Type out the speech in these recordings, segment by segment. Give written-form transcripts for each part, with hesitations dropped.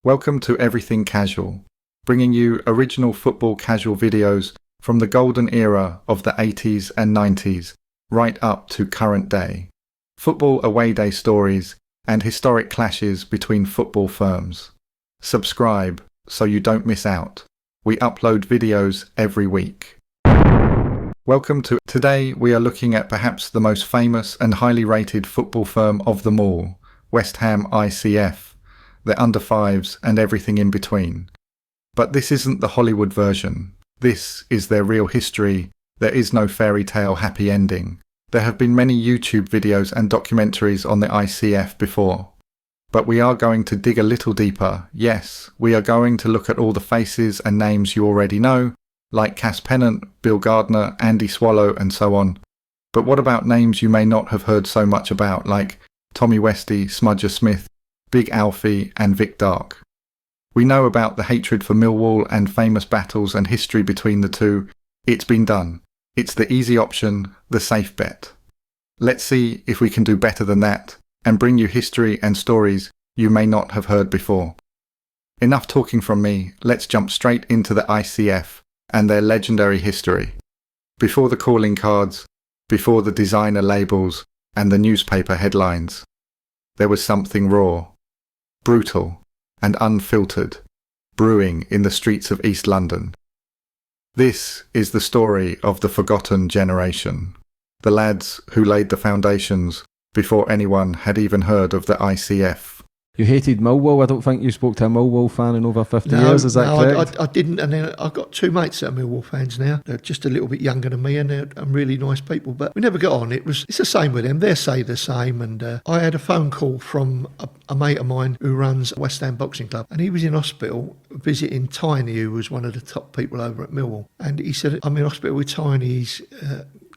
Welcome to Everything Casual, bringing you original football casual videos from the golden era of the 80s and 90s, right up to current day. Football away day stories and historic clashes between football firms. Subscribe so you don't miss out. We upload videos every week. Welcome to today we are looking at perhaps the most famous and highly rated football firm of them all, West Ham ICF. The under fives and everything in between. But this isn't the Hollywood version. This is their real history. There is no fairy tale happy ending. There have been many YouTube videos and documentaries on the ICF before. But we are going to dig a little deeper. Yes, we are going to look at all the faces and names you already know, like Cass Pennant, Bill Gardner, Andy Swallow, and so on. But what about names you may not have heard so much about, like Tommy Westy, Smudger Smith, Big Alfie and Vic Dark? We know about the hatred for Millwall and famous battles and history between the two. It's been done. It's the easy option, the safe bet. Let's see if we can do better than that and bring you history and stories you may not have heard before. Enough talking from me, let's jump straight into the ICF and their legendary history. Before the calling cards, before the designer labels and the newspaper headlines, there was something raw, brutal and unfiltered, brewing in the streets of East London. This is the story of the forgotten generation, the lads who laid the foundations before anyone had even heard of the ICF. You hated Millwall. I don't think you spoke to a Millwall fan in over 50 years, is that correct? I didn't, and then I've got two mates that are Millwall fans now. They're just a little bit younger than me, and they're really nice people, but we never got on. It's the same with them. They say the same, and I had a phone call from a mate of mine who runs West Ham Boxing Club, and he was in hospital visiting Tiny, who was one of the top people over at Millwall, and he said, I'm in hospital with Tiny, he's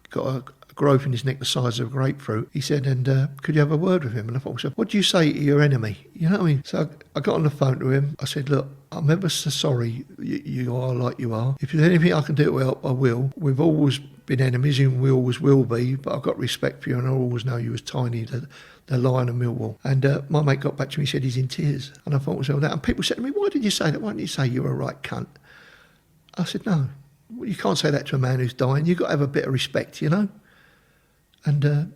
got a growth in his neck the size of a grapefruit. He said, and could you have a word with him? And I thought, what do you say to your enemy? You know what I mean? So I got on the phone to him. I said, look, I'm ever so sorry you are like you are. If there's anything I can do to help, I will. We've always been enemies and we always will be, but I've got respect for you and I always know you as Tiny, the Lion of Millwall. And my mate got back to me, he said he's in tears. And I thought, well, that. And people said to me, why did you say that? Why didn't you say you're a right cunt? I said, no, you can't say that to a man who's dying. You've got to have a bit of respect, you know? And the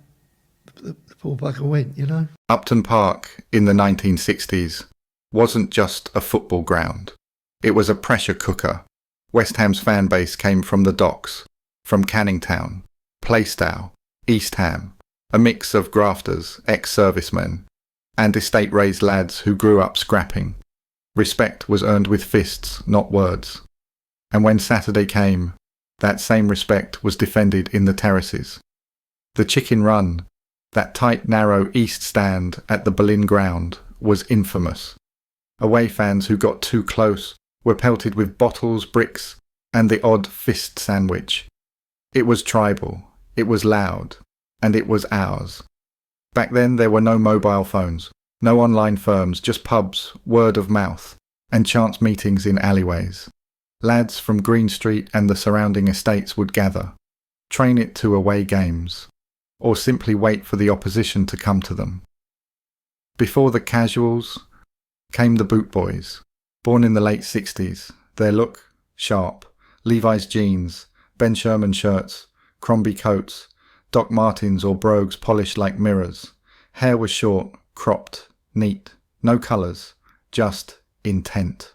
poor bugger went, you know. Upton Park in the 1960s wasn't just a football ground. It was a pressure cooker. West Ham's fan base came from the docks, from Canning Town, Plaistow, East Ham, a mix of grafters, ex-servicemen, and estate-raised lads who grew up scrapping. Respect was earned with fists, not words. And when Saturday came, that same respect was defended in the terraces. The Chicken Run, that tight, narrow east stand at the Boleyn ground, was infamous. Away fans who got too close were pelted with bottles, bricks, and the odd fist sandwich. It was tribal, it was loud, and it was ours. Back then there were no mobile phones, no online firms, just pubs, word of mouth, and chance meetings in alleyways. Lads from Green Street and the surrounding estates would gather, train it to away games, or simply wait for the opposition to come to them. Before the casuals came the boot boys, born in the late 60s. Their look, sharp, Levi's jeans, Ben Sherman shirts, Crombie coats, Doc Martens or brogues polished like mirrors. Hair was short, cropped, neat, no colours, just intent.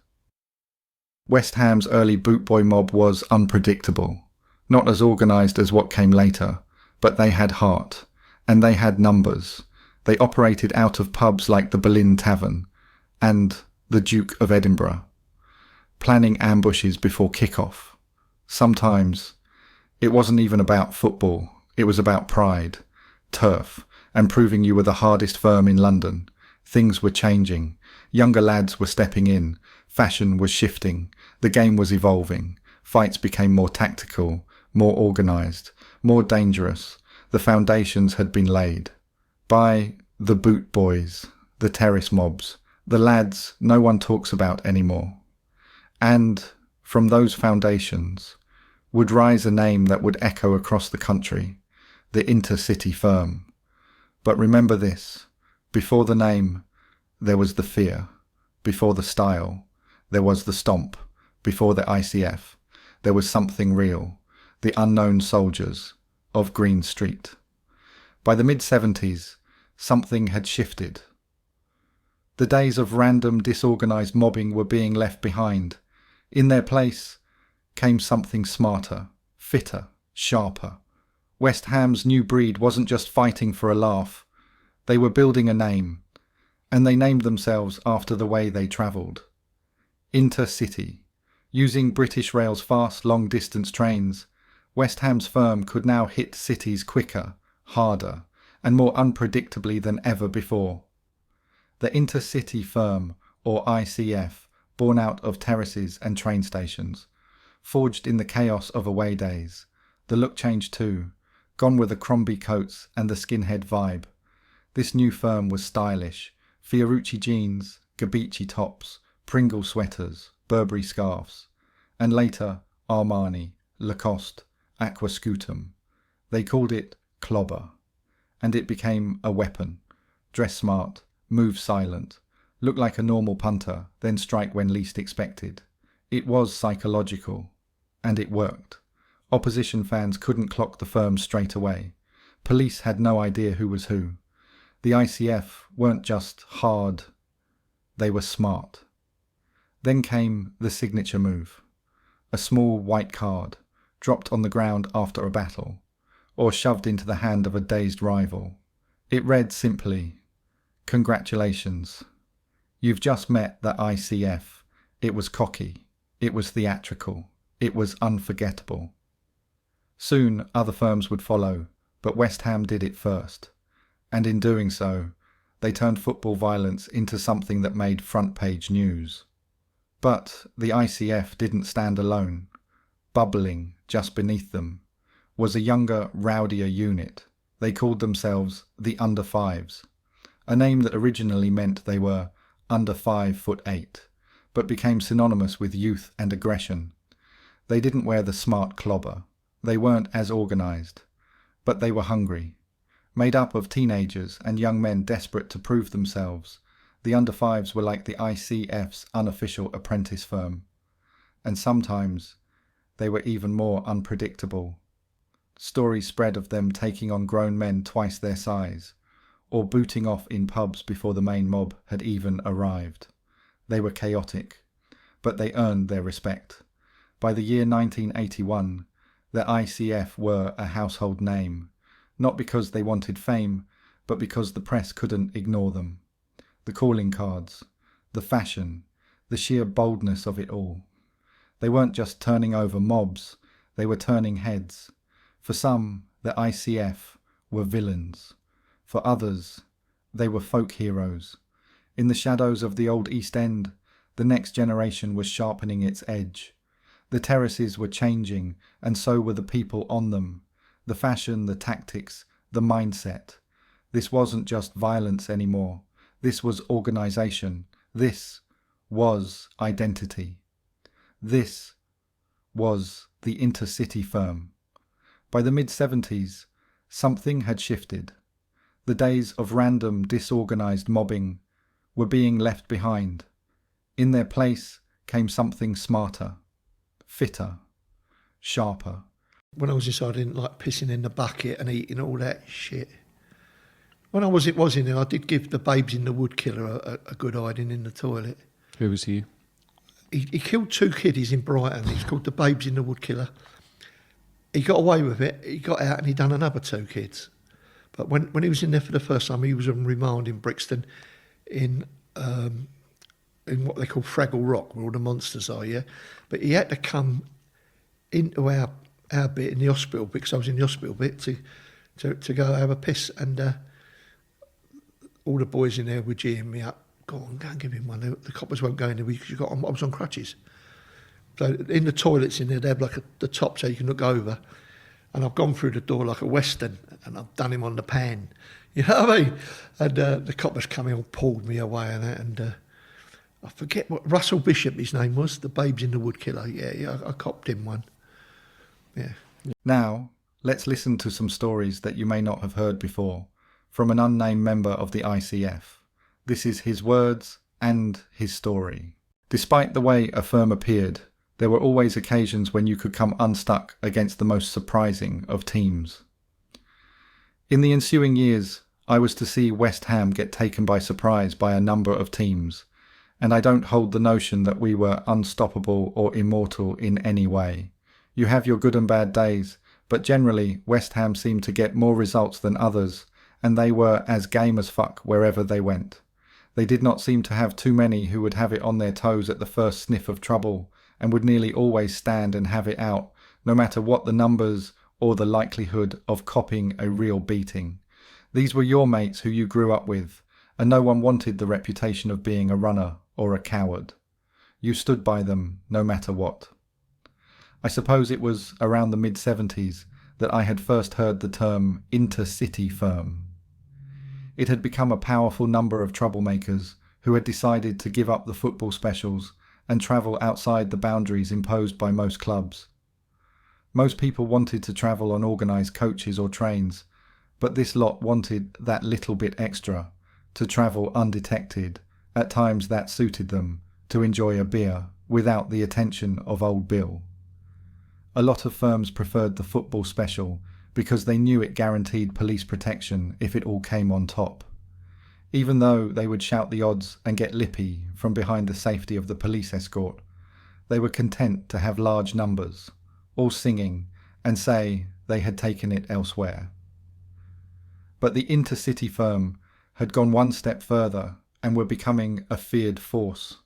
West Ham's early boot boy mob was unpredictable, not as organised as what came later, but they had heart, and they had numbers. They operated out of pubs like the Boleyn Tavern and the Duke of Edinburgh, planning ambushes before kick-off. Sometimes it wasn't even about football, it was about pride, turf, and proving you were the hardest firm in London. Things were changing, younger lads were stepping in, fashion was shifting, the game was evolving, fights became more tactical, more organised, more dangerous. The foundations had been laid by the boot boys, the terrace mobs, the lads no one talks about anymore. And from those foundations would rise a name that would echo across the country, the intercity firm. But remember this, before the name there was the fear, before the style. There was the stomp, before the ICF. There was something real, the unknown soldiers of Green Street. By the mid-70s, something had shifted. The days of random, disorganised mobbing were being left behind. In their place came something smarter, fitter, sharper. West Ham's new breed wasn't just fighting for a laugh. They were building a name, and they named themselves after the way they travelled. Intercity. Using British Rail's fast, long-distance trains, West Ham's firm could now hit cities quicker, harder, and more unpredictably than ever before. The Intercity Firm, or ICF, born out of terraces and train stations, forged in the chaos of away days. The look changed too, gone were the Crombie coats and the skinhead vibe. This new firm was stylish, Fiorucci jeans, Gabici tops, Pringle sweaters, Burberry scarves, and later Armani, Lacoste, Aquascutum. They called it Clobber, and it became a weapon. Dress smart, move silent, look like a normal punter, then strike when least expected. It was psychological, and it worked. Opposition fans couldn't clock the firm straight away. Police had no idea who was who. The ICF weren't just hard, they were smart. Then came the signature move. A small white card, dropped on the ground after a battle, or shoved into the hand of a dazed rival. It read simply, "Congratulations. You've just met the ICF." It was cocky. It was theatrical. It was unforgettable. Soon other firms would follow, but West Ham did it first. And in doing so, they turned football violence into something that made front-page news. But the ICF didn't stand alone. Bubbling just beneath them was a younger, rowdier unit. They called themselves the Under 5's, a name that originally meant they were under 5'8", but became synonymous with youth and aggression. They didn't wear the smart clobber. They weren't as organised, but they were hungry. Made up of teenagers and young men desperate to prove themselves, the Under 5's were like the ICF's unofficial apprentice firm. And sometimes they were even more unpredictable. Stories spread of them taking on grown men twice their size, or booting off in pubs before the main mob had even arrived. They were chaotic, but they earned their respect. By the year 1981, the ICF were a household name, not because they wanted fame, but because the press couldn't ignore them. The calling cards, the fashion, the sheer boldness of it all. They weren't just turning over mobs, they were turning heads. For some, the ICF were villains. For others, they were folk heroes. In the shadows of the old East End, the next generation was sharpening its edge. The terraces were changing, and so were the people on them. The fashion, the tactics, the mindset. This wasn't just violence anymore. This was organisation. This was identity. This was the Intercity Firm. By the mid-70s, something had shifted. The days of random, disorganised mobbing were being left behind. In their place came something smarter, fitter, sharper. When I was inside, I didn't like pissing in the bucket and eating all that shit. When I was in there, I did give the Babes in the Wood killer a good hiding in the toilet. Who was he? He killed 2 kiddies in Brighton. He's called the Babes in the Wood killer. He got away with it. He got out and he done another 2 kids. But when he was in there for the first time, he was on remand in Brixton in what they call Fraggle Rock, where all the monsters are, yeah? But he had to come into our bit in the hospital, because I was in the hospital bit, to go have a piss, and all the boys in there were geeing me up. Go and give him one. The coppers won't go in there because I was on crutches. So in the toilets in there, they have like the top so you can look over. And I've gone through the door like a Western, and I've done him on the pan. You know what I mean? And the coppers come in and pulled me away and that, and I forget what Russell Bishop his name was, the Babes in the Wood killer. Yeah, I copped him one. Yeah. Now, let's listen to some stories that you may not have heard before from an unnamed member of the ICF. This is his words and his story. Despite the way a firm appeared, there were always occasions when you could come unstuck against the most surprising of teams. In the ensuing years, I was to see West Ham get taken by surprise by a number of teams, and I don't hold the notion that we were unstoppable or immortal in any way. You have your good and bad days, but generally West Ham seemed to get more results than others, and they were as game as fuck wherever they went. They did not seem to have too many who would have it on their toes at the first sniff of trouble, and would nearly always stand and have it out, no matter what the numbers or the likelihood of copping a real beating. These were your mates who you grew up with, and no one wanted the reputation of being a runner or a coward. You stood by them no matter what. I suppose it was around the mid-70s that I had first heard the term intercity firm. It had become a powerful number of troublemakers who had decided to give up the football specials and travel outside the boundaries imposed by most clubs. Most people wanted to travel on organised coaches or trains, but this lot wanted that little bit extra, to travel undetected, at times that suited them, to enjoy a beer without the attention of old Bill. A lot of firms preferred the football special because they knew it guaranteed police protection if it all came on top. Even though they would shout the odds and get lippy from behind the safety of the police escort, they were content to have large numbers, all singing, and say they had taken it elsewhere. But the intercity firm had gone one step further and were becoming a feared force.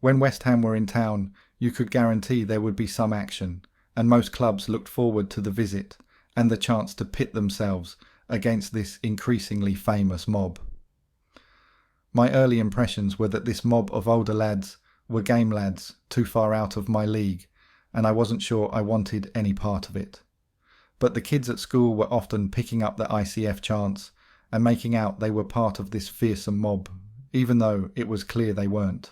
When West Ham were in town, you could guarantee there would be some action, and most clubs looked forward to the visit and the chance to pit themselves against this increasingly famous mob. My early impressions were that this mob of older lads were game lads too far out of my league, and I wasn't sure I wanted any part of it. But the kids at school were often picking up the ICF chants and making out they were part of this fearsome mob, even though it was clear they weren't.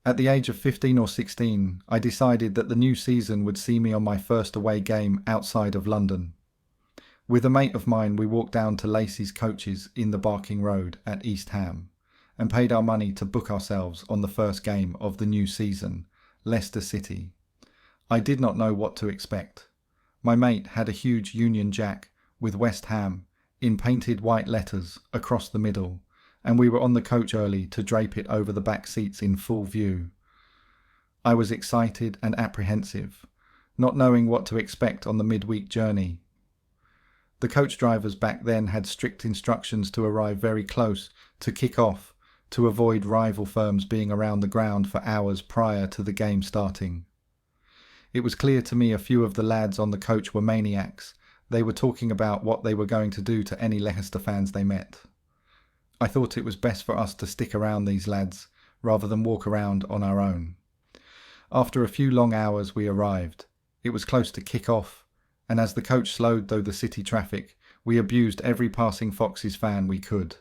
At the age of 15 or 16, I decided that the new season would see me on my first away game outside of London. With a mate of mine, we walked down to Lacey's Coaches in the Barking Road at East Ham and paid our money to book ourselves on the first game of the new season, Leicester City. I did not know what to expect. My mate had a huge Union Jack with West Ham in painted white letters across the middle, and we were on the coach early to drape it over the back seats in full view. I was excited and apprehensive, not knowing what to expect on the midweek journey. The coach drivers back then had strict instructions to arrive very close to kick off to avoid rival firms being around the ground for hours prior to the game starting. It was clear to me a few of the lads on the coach were maniacs. They were talking about what they were going to do to any Leicester fans they met. I thought it was best for us to stick around these lads rather than walk around on our own. After a few long hours we arrived. It was close to kick-off, and as the coach slowed through the city traffic, we abused every passing Foxes fan we could.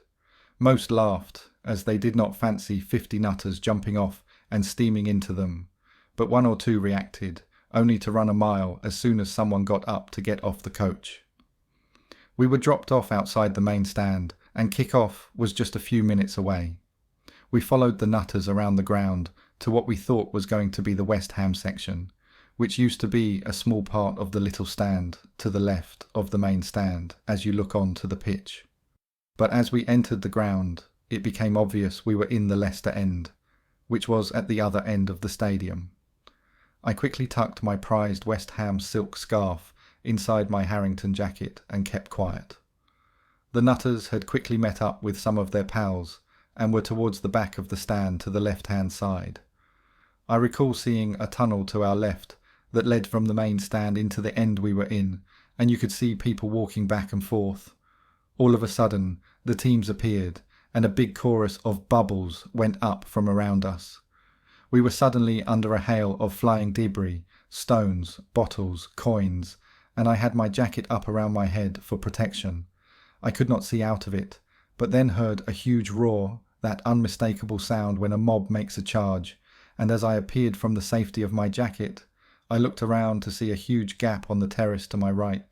Most laughed, as they did not fancy 50 nutters jumping off and steaming into them, but one or two reacted, only to run a mile as soon as someone got up to get off the coach. We were dropped off outside the main stand, and kick-off was just a few minutes away. We followed the nutters around the ground to what we thought was going to be the West Ham section, which used to be a small part of the little stand to the left of the main stand as you look on to the pitch. But as we entered the ground, it became obvious we were in the Leicester end, which was at the other end of the stadium. I quickly tucked my prized West Ham silk scarf inside my Harrington jacket and kept quiet. The nutters had quickly met up with some of their pals and were towards the back of the stand to the left-hand side. I recall seeing a tunnel to our left that led from the main stand into the end we were in, and you could see people walking back and forth. All of a sudden, the teams appeared, and a big chorus of bubbles went up from around us. We were suddenly under a hail of flying debris, stones, bottles, coins, and I had my jacket up around my head for protection. I could not see out of it, but then heard a huge roar, that unmistakable sound when a mob makes a charge, and as I appeared from the safety of my jacket, I looked around to see a huge gap on the terrace to my right.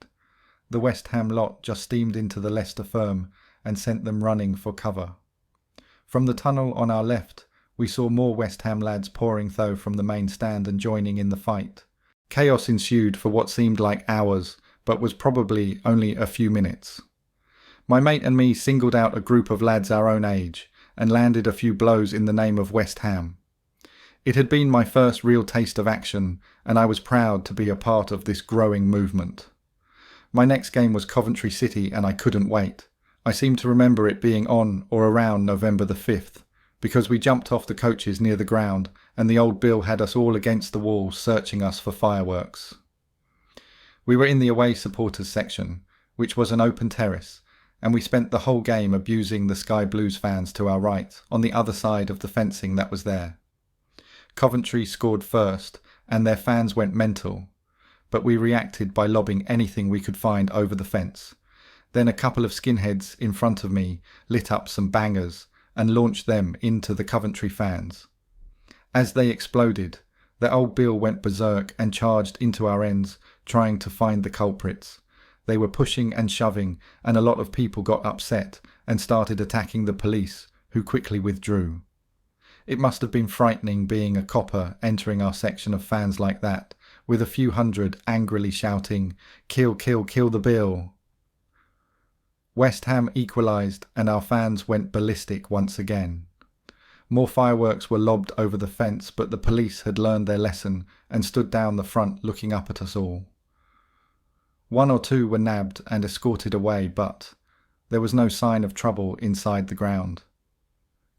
The West Ham lot just steamed into the Leicester firm and sent them running for cover. From the tunnel on our left, we saw more West Ham lads pouring through from the main stand and joining in the fight. Chaos ensued for what seemed like hours, but was probably only a few minutes. My mate and me singled out a group of lads our own age and landed a few blows in the name of West Ham. It had been my first real taste of action, and I was proud to be a part of this growing movement. My next game was Coventry City, and I couldn't wait. I seem to remember it being on or around November the 5th, because we jumped off the coaches near the ground, and the old Bill had us all against the wall searching us for fireworks. We were in the away supporters section, which was an open terrace, and we spent the whole game abusing the Sky Blues fans to our right, on the other side of the fencing that was there. Coventry scored first, and their fans went mental, but we reacted by lobbing anything we could find over the fence. Then a couple of skinheads in front of me lit up some bangers and launched them into the Coventry fans. As they exploded, the old Bill went berserk and charged into our ends, trying to find the culprits. They were pushing and shoving, and a lot of people got upset and started attacking the police, who quickly withdrew. It must have been frightening being a copper entering our section of fans like that, with a few hundred angrily shouting, "Kill, kill, kill the Bill!" West Ham equalised, and our fans went ballistic once again. More fireworks were lobbed over the fence, but the police had learned their lesson and stood down the front looking up at us all. One or two were nabbed and escorted away, but there was no sign of trouble inside the ground.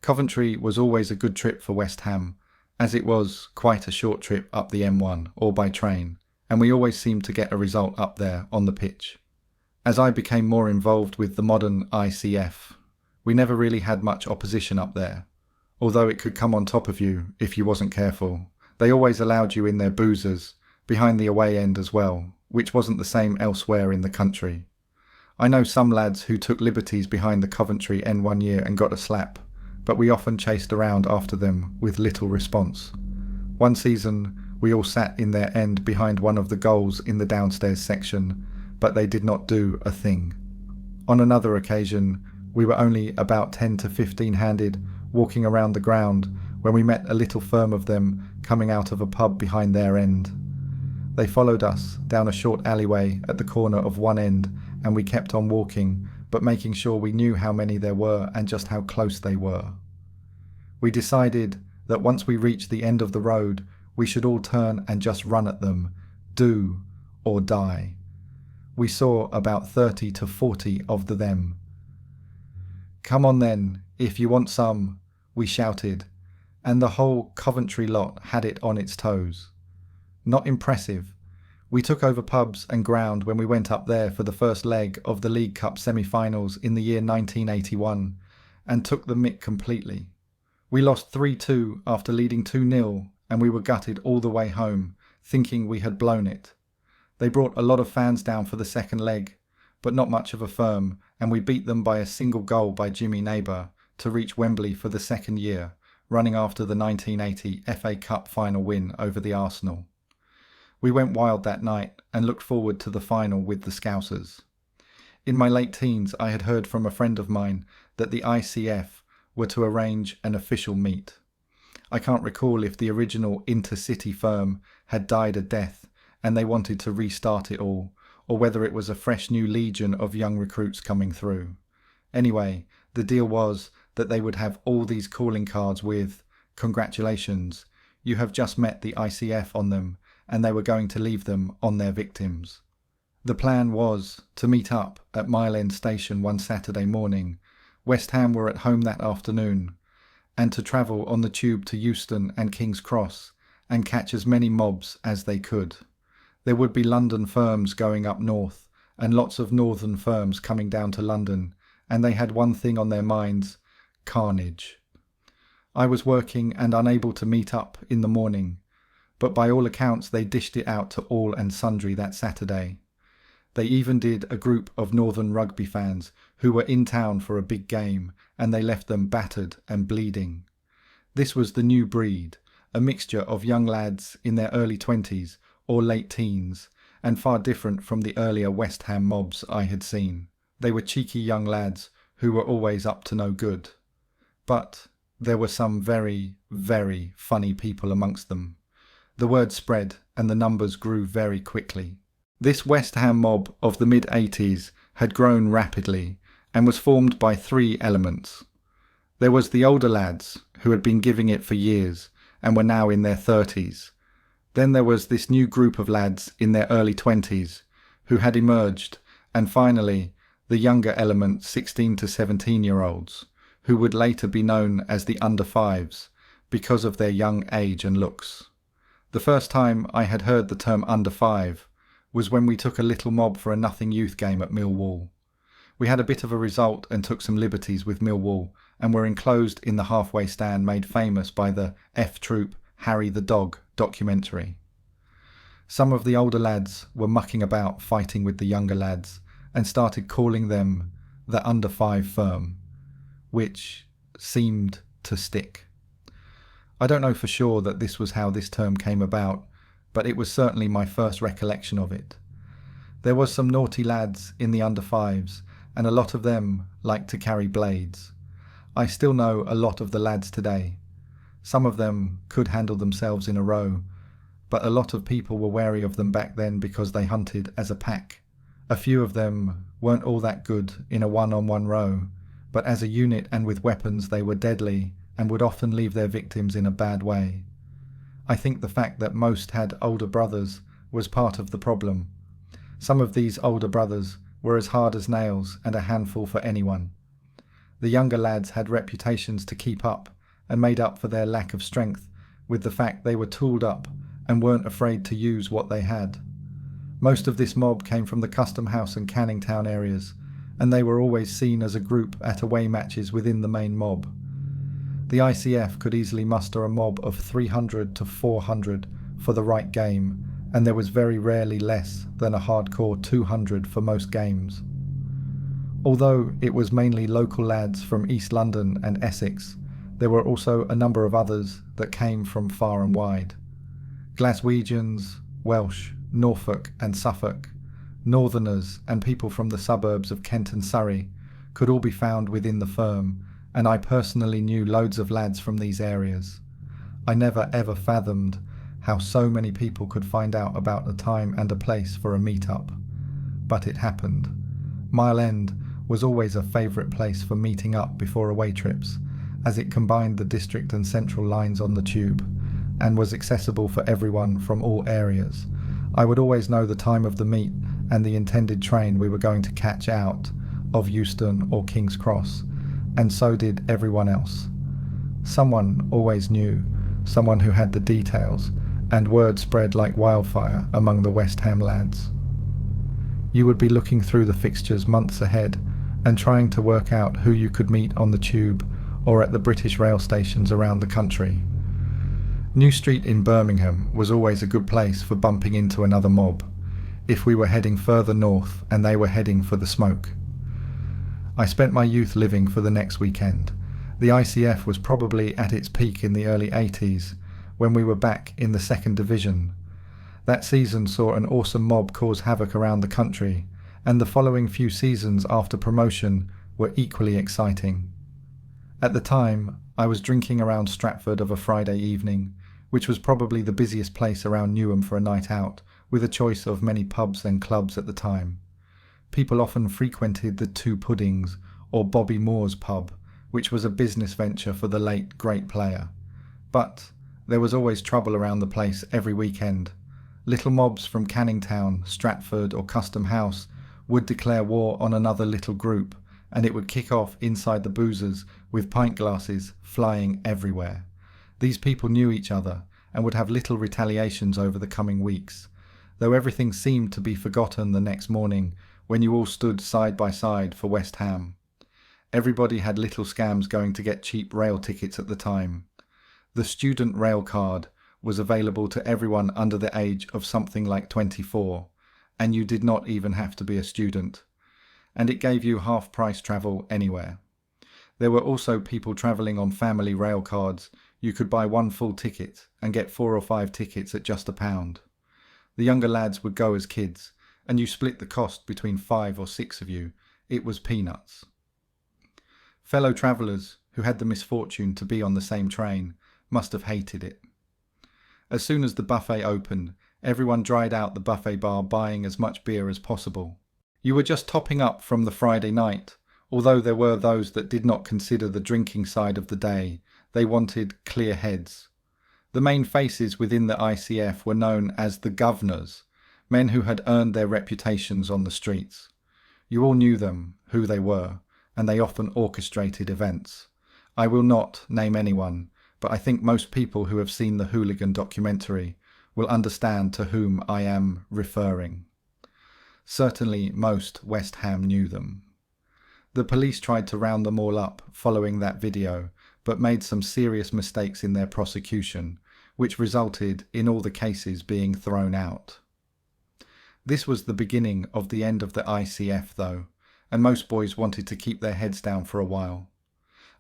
Coventry was always a good trip for West Ham, as it was quite a short trip up the M1 or by train, and we always seemed to get a result up there on the pitch. As I became more involved with the modern ICF, we never really had much opposition up there, although it could come on top of you if you wasn't careful. They always allowed you in their boozers, behind the away end as well, which wasn't the same elsewhere in the country. I know some lads who took liberties behind the Coventry end one year and got a slap, but we often chased around after them with little response. One season, we all sat in their end behind one of the goals in the downstairs section, but they did not do a thing. On another occasion, we were only about 10 to 15 handed, walking around the ground, when we met a little firm of them coming out of a pub behind their end. They followed us down a short alleyway at the corner of one end, and we kept on walking, but making sure we knew how many there were and just how close they were. We decided that once we reached the end of the road, we should all turn and just run at them, do or die. We saw about 30 to 40 of them. "Come on then, if you want some," we shouted, and the whole Coventry lot had it on its toes. Not impressive. We took over pubs and ground when we went up there for the first leg of the League Cup semi-finals in the year 1981 and took the mick completely. We lost 3-2 after leading 2-0, and we were gutted all the way home, thinking we had blown it. They brought a lot of fans down for the second leg, but not much of a firm, and we beat them by a single goal by Jimmy Neighbour to reach Wembley for the second year, running after the 1980 FA Cup final win over the Arsenal. We went wild that night and looked forward to the final with the Scousers. In my late teens, I had heard from a friend of mine that the ICF were to arrange an official meet. I can't recall if the original intercity firm had died a death and they wanted to restart it all, or whether it was a fresh new legion of young recruits coming through. Anyway, the deal was that they would have all these calling cards with, "Congratulations, you have just met the ICF" on them, and they were going to leave them on their victims. The plan was to meet up at Mile End Station one Saturday morning. West Ham were at home that afternoon, and to travel on the tube to Euston and King's Cross and catch as many mobs as they could. There would be London firms going up north and lots of northern firms coming down to London, and they had one thing on their minds: carnage. I was working and unable to meet up in the morning, but by all accounts they dished it out to all and sundry that Saturday. They even did a group of Northern rugby fans who were in town for a big game, and they left them battered and bleeding. This was the new breed, a mixture of young lads in their early 20s or late teens, and far different from the earlier West Ham mobs I had seen. They were cheeky young lads who were always up to no good. But there were some very, very funny people amongst them. The word spread and the numbers grew very quickly. This West Ham mob of the mid-80s had grown rapidly and was formed by three elements. There was the older lads who had been giving it for years and were now in their 30s. Then there was this new group of lads in their early 20s who had emerged, and finally the younger element, 16 to 17-year-olds, who would later be known as the under 5s because of their young age and looks. The first time I had heard the term under 5 was when we took a little mob for a nothing youth game at Millwall. We had a bit of a result and took some liberties with Millwall and were enclosed in the halfway stand made famous by the F Troop Harry the Dog documentary. Some of the older lads were mucking about fighting with the younger lads and started calling them the under 5 firm, which seemed to stick. I don't know for sure that this was how this term came about, but it was certainly my first recollection of it. There was some naughty lads in the under 5s, and a lot of them liked to carry blades. I still know a lot of the lads today. Some of them could handle themselves in a row, but a lot of people were wary of them back then because they hunted as a pack. A few of them weren't all that good in a one-on-one row, but as a unit and with weapons they were deadly and would often leave their victims in a bad way. I think the fact that most had older brothers was part of the problem. Some of these older brothers were as hard as nails and a handful for anyone. The younger lads had reputations to keep up and made up for their lack of strength with the fact they were tooled up and weren't afraid to use what they had. Most of this mob came from the Custom House and Canning Town areas, and they were always seen as a group at away matches within the main mob. The ICF could easily muster a mob of 300 to 400 for the right game, and there was very rarely less than a hardcore 200 for most games. Although it was mainly local lads from East London and Essex, there were also a number of others that came from far and wide. Glaswegians, Welsh, Norfolk and Suffolk, Northerners and people from the suburbs of Kent and Surrey could all be found within the firm, and I personally knew loads of lads from these areas. I never ever fathomed how so many people could find out about a time and a place for a meet-up. But it happened. Mile End was always a favourite place for meeting up before away trips, as it combined the district and central lines on the tube, and was accessible for everyone from all areas. I would always know the time of the meet and the intended train we were going to catch out of Euston or King's Cross, and so did everyone else. Someone always knew, someone who had the details, and word spread like wildfire among the West Ham lads. You would be looking through the fixtures months ahead and trying to work out who you could meet on the tube or at the British rail stations around the country. New Street in Birmingham was always a good place for bumping into another mob, if we were heading further north and they were heading for the smoke. I spent my youth living for the next weekend. The ICF was probably at its peak in the early 80s, when we were back in the second division. That season saw an awesome mob cause havoc around the country, and the following few seasons after promotion were equally exciting. At the time, I was drinking around Stratford of a Friday evening, which was probably the busiest place around Newham for a night out, with a choice of many pubs and clubs at the time. People often frequented the Two Puddings or Bobby Moore's pub, which was a business venture for the late great player. But there was always trouble around the place every weekend. Little mobs from Canning Town, Stratford or Custom House would declare war on another little group, and it would kick off inside the boozers with pint glasses flying everywhere. These people knew each other and would have little retaliations over the coming weeks, though everything seemed to be forgotten the next morning when you all stood side by side for West Ham. Everybody had little scams going to get cheap rail tickets at the time. The student rail card was available to everyone under the age of something like 24, and you did not even have to be a student. And it gave you half-price travel anywhere. There were also people travelling on family rail cards. You could buy one full ticket and get 4 or 5 tickets at just £1. The younger lads would go as kids, and you split the cost between 5 or 6 of you. It was peanuts. Fellow travellers who had the misfortune to be on the same train, must have hated it. As soon as the buffet opened, everyone dried out the buffet bar, buying as much beer as possible. You were just topping up from the Friday night. Although there were those that did not consider the drinking side of the day, they wanted clear heads. The main faces within the ICF were known as the governors, men who had earned their reputations on the streets. You all knew them, who they were, and they often orchestrated events. I will not name anyone, but I think most people who have seen the Hooligan documentary will understand to whom I am referring. Certainly most West Ham knew them. The police tried to round them all up following that video, but made some serious mistakes in their prosecution, which resulted in all the cases being thrown out. This was the beginning of the end of the ICF though, and most boys wanted to keep their heads down for a while.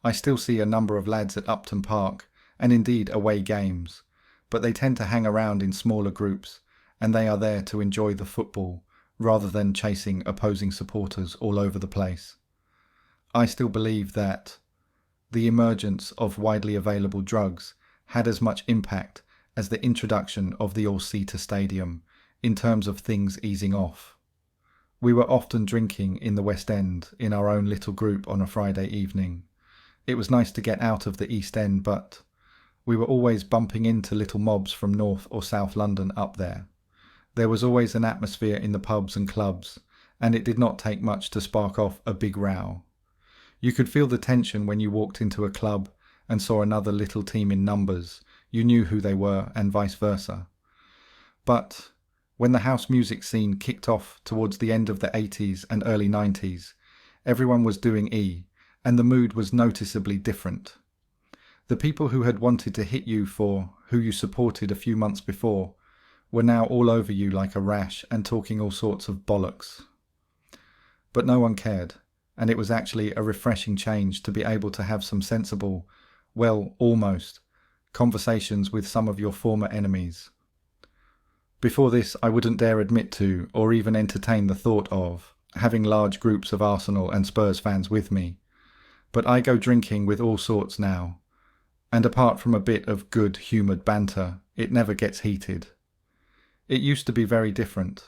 I still see a number of lads at Upton Park, and indeed away games, but they tend to hang around in smaller groups, and they are there to enjoy the football rather than chasing opposing supporters all over the place. I still believe that the emergence of widely available drugs had as much impact as the introduction of the all-seater stadium in terms of things easing off. We were often drinking in the West End in our own little group on a Friday evening. It was nice to get out of the East End, but we were always bumping into little mobs from North or South London up there. There was always an atmosphere in the pubs and clubs, and it did not take much to spark off a big row. You could feel the tension when you walked into a club and saw another little team in numbers. You knew who they were, and vice versa. But when the house music scene kicked off towards the end of the 80s and early 90s, everyone was doing E, and the mood was noticeably different. The people who had wanted to hit you for who you supported a few months before were now all over you like a rash and talking all sorts of bollocks. But no one cared, and it was actually a refreshing change to be able to have some sensible, well, almost, conversations with some of your former enemies. Before this, I wouldn't dare admit to, or even entertain the thought of, having large groups of Arsenal and Spurs fans with me. But I go drinking with all sorts now, and apart from a bit of good-humoured banter, it never gets heated. It used to be very different.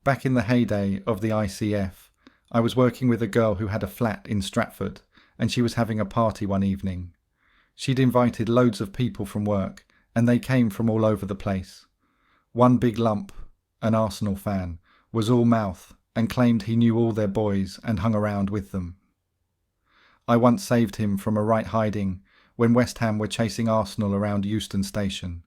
Back in the heyday of the ICF, I was working with a girl who had a flat in Stratford, and she was having a party one evening. She'd invited loads of people from work, and they came from all over the place. One big lump, an Arsenal fan, was all mouth and claimed he knew all their boys and hung around with them. I once saved him from a right hiding when West Ham were chasing Arsenal around Euston Station.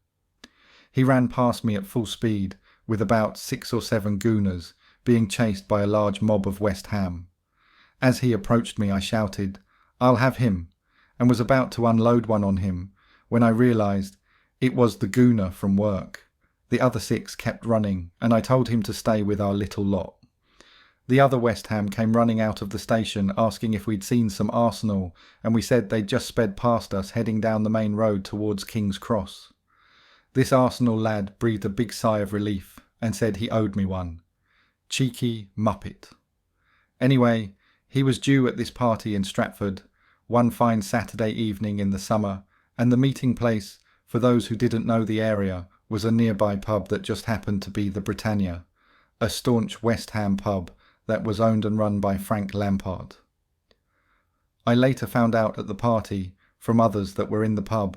He ran past me at full speed with about 6 or 7 gooners being chased by a large mob of West Ham. As he approached me, I shouted, "I'll have him," and was about to unload one on him when I realised it was the gooner from work. The other 6 kept running, and I told him to stay with our little lot. The other West Ham came running out of the station asking if we'd seen some Arsenal, and we said they'd just sped past us heading down the main road towards King's Cross. This Arsenal lad breathed a big sigh of relief and said he owed me one. Cheeky muppet. Anyway, he was due at this party in Stratford, one fine Saturday evening in the summer, and the meeting place, for those who didn't know the area, was a nearby pub that just happened to be the Britannia, a staunch West Ham pub that was owned and run by Frank Lampard. I later found out at the party, from others that were in the pub,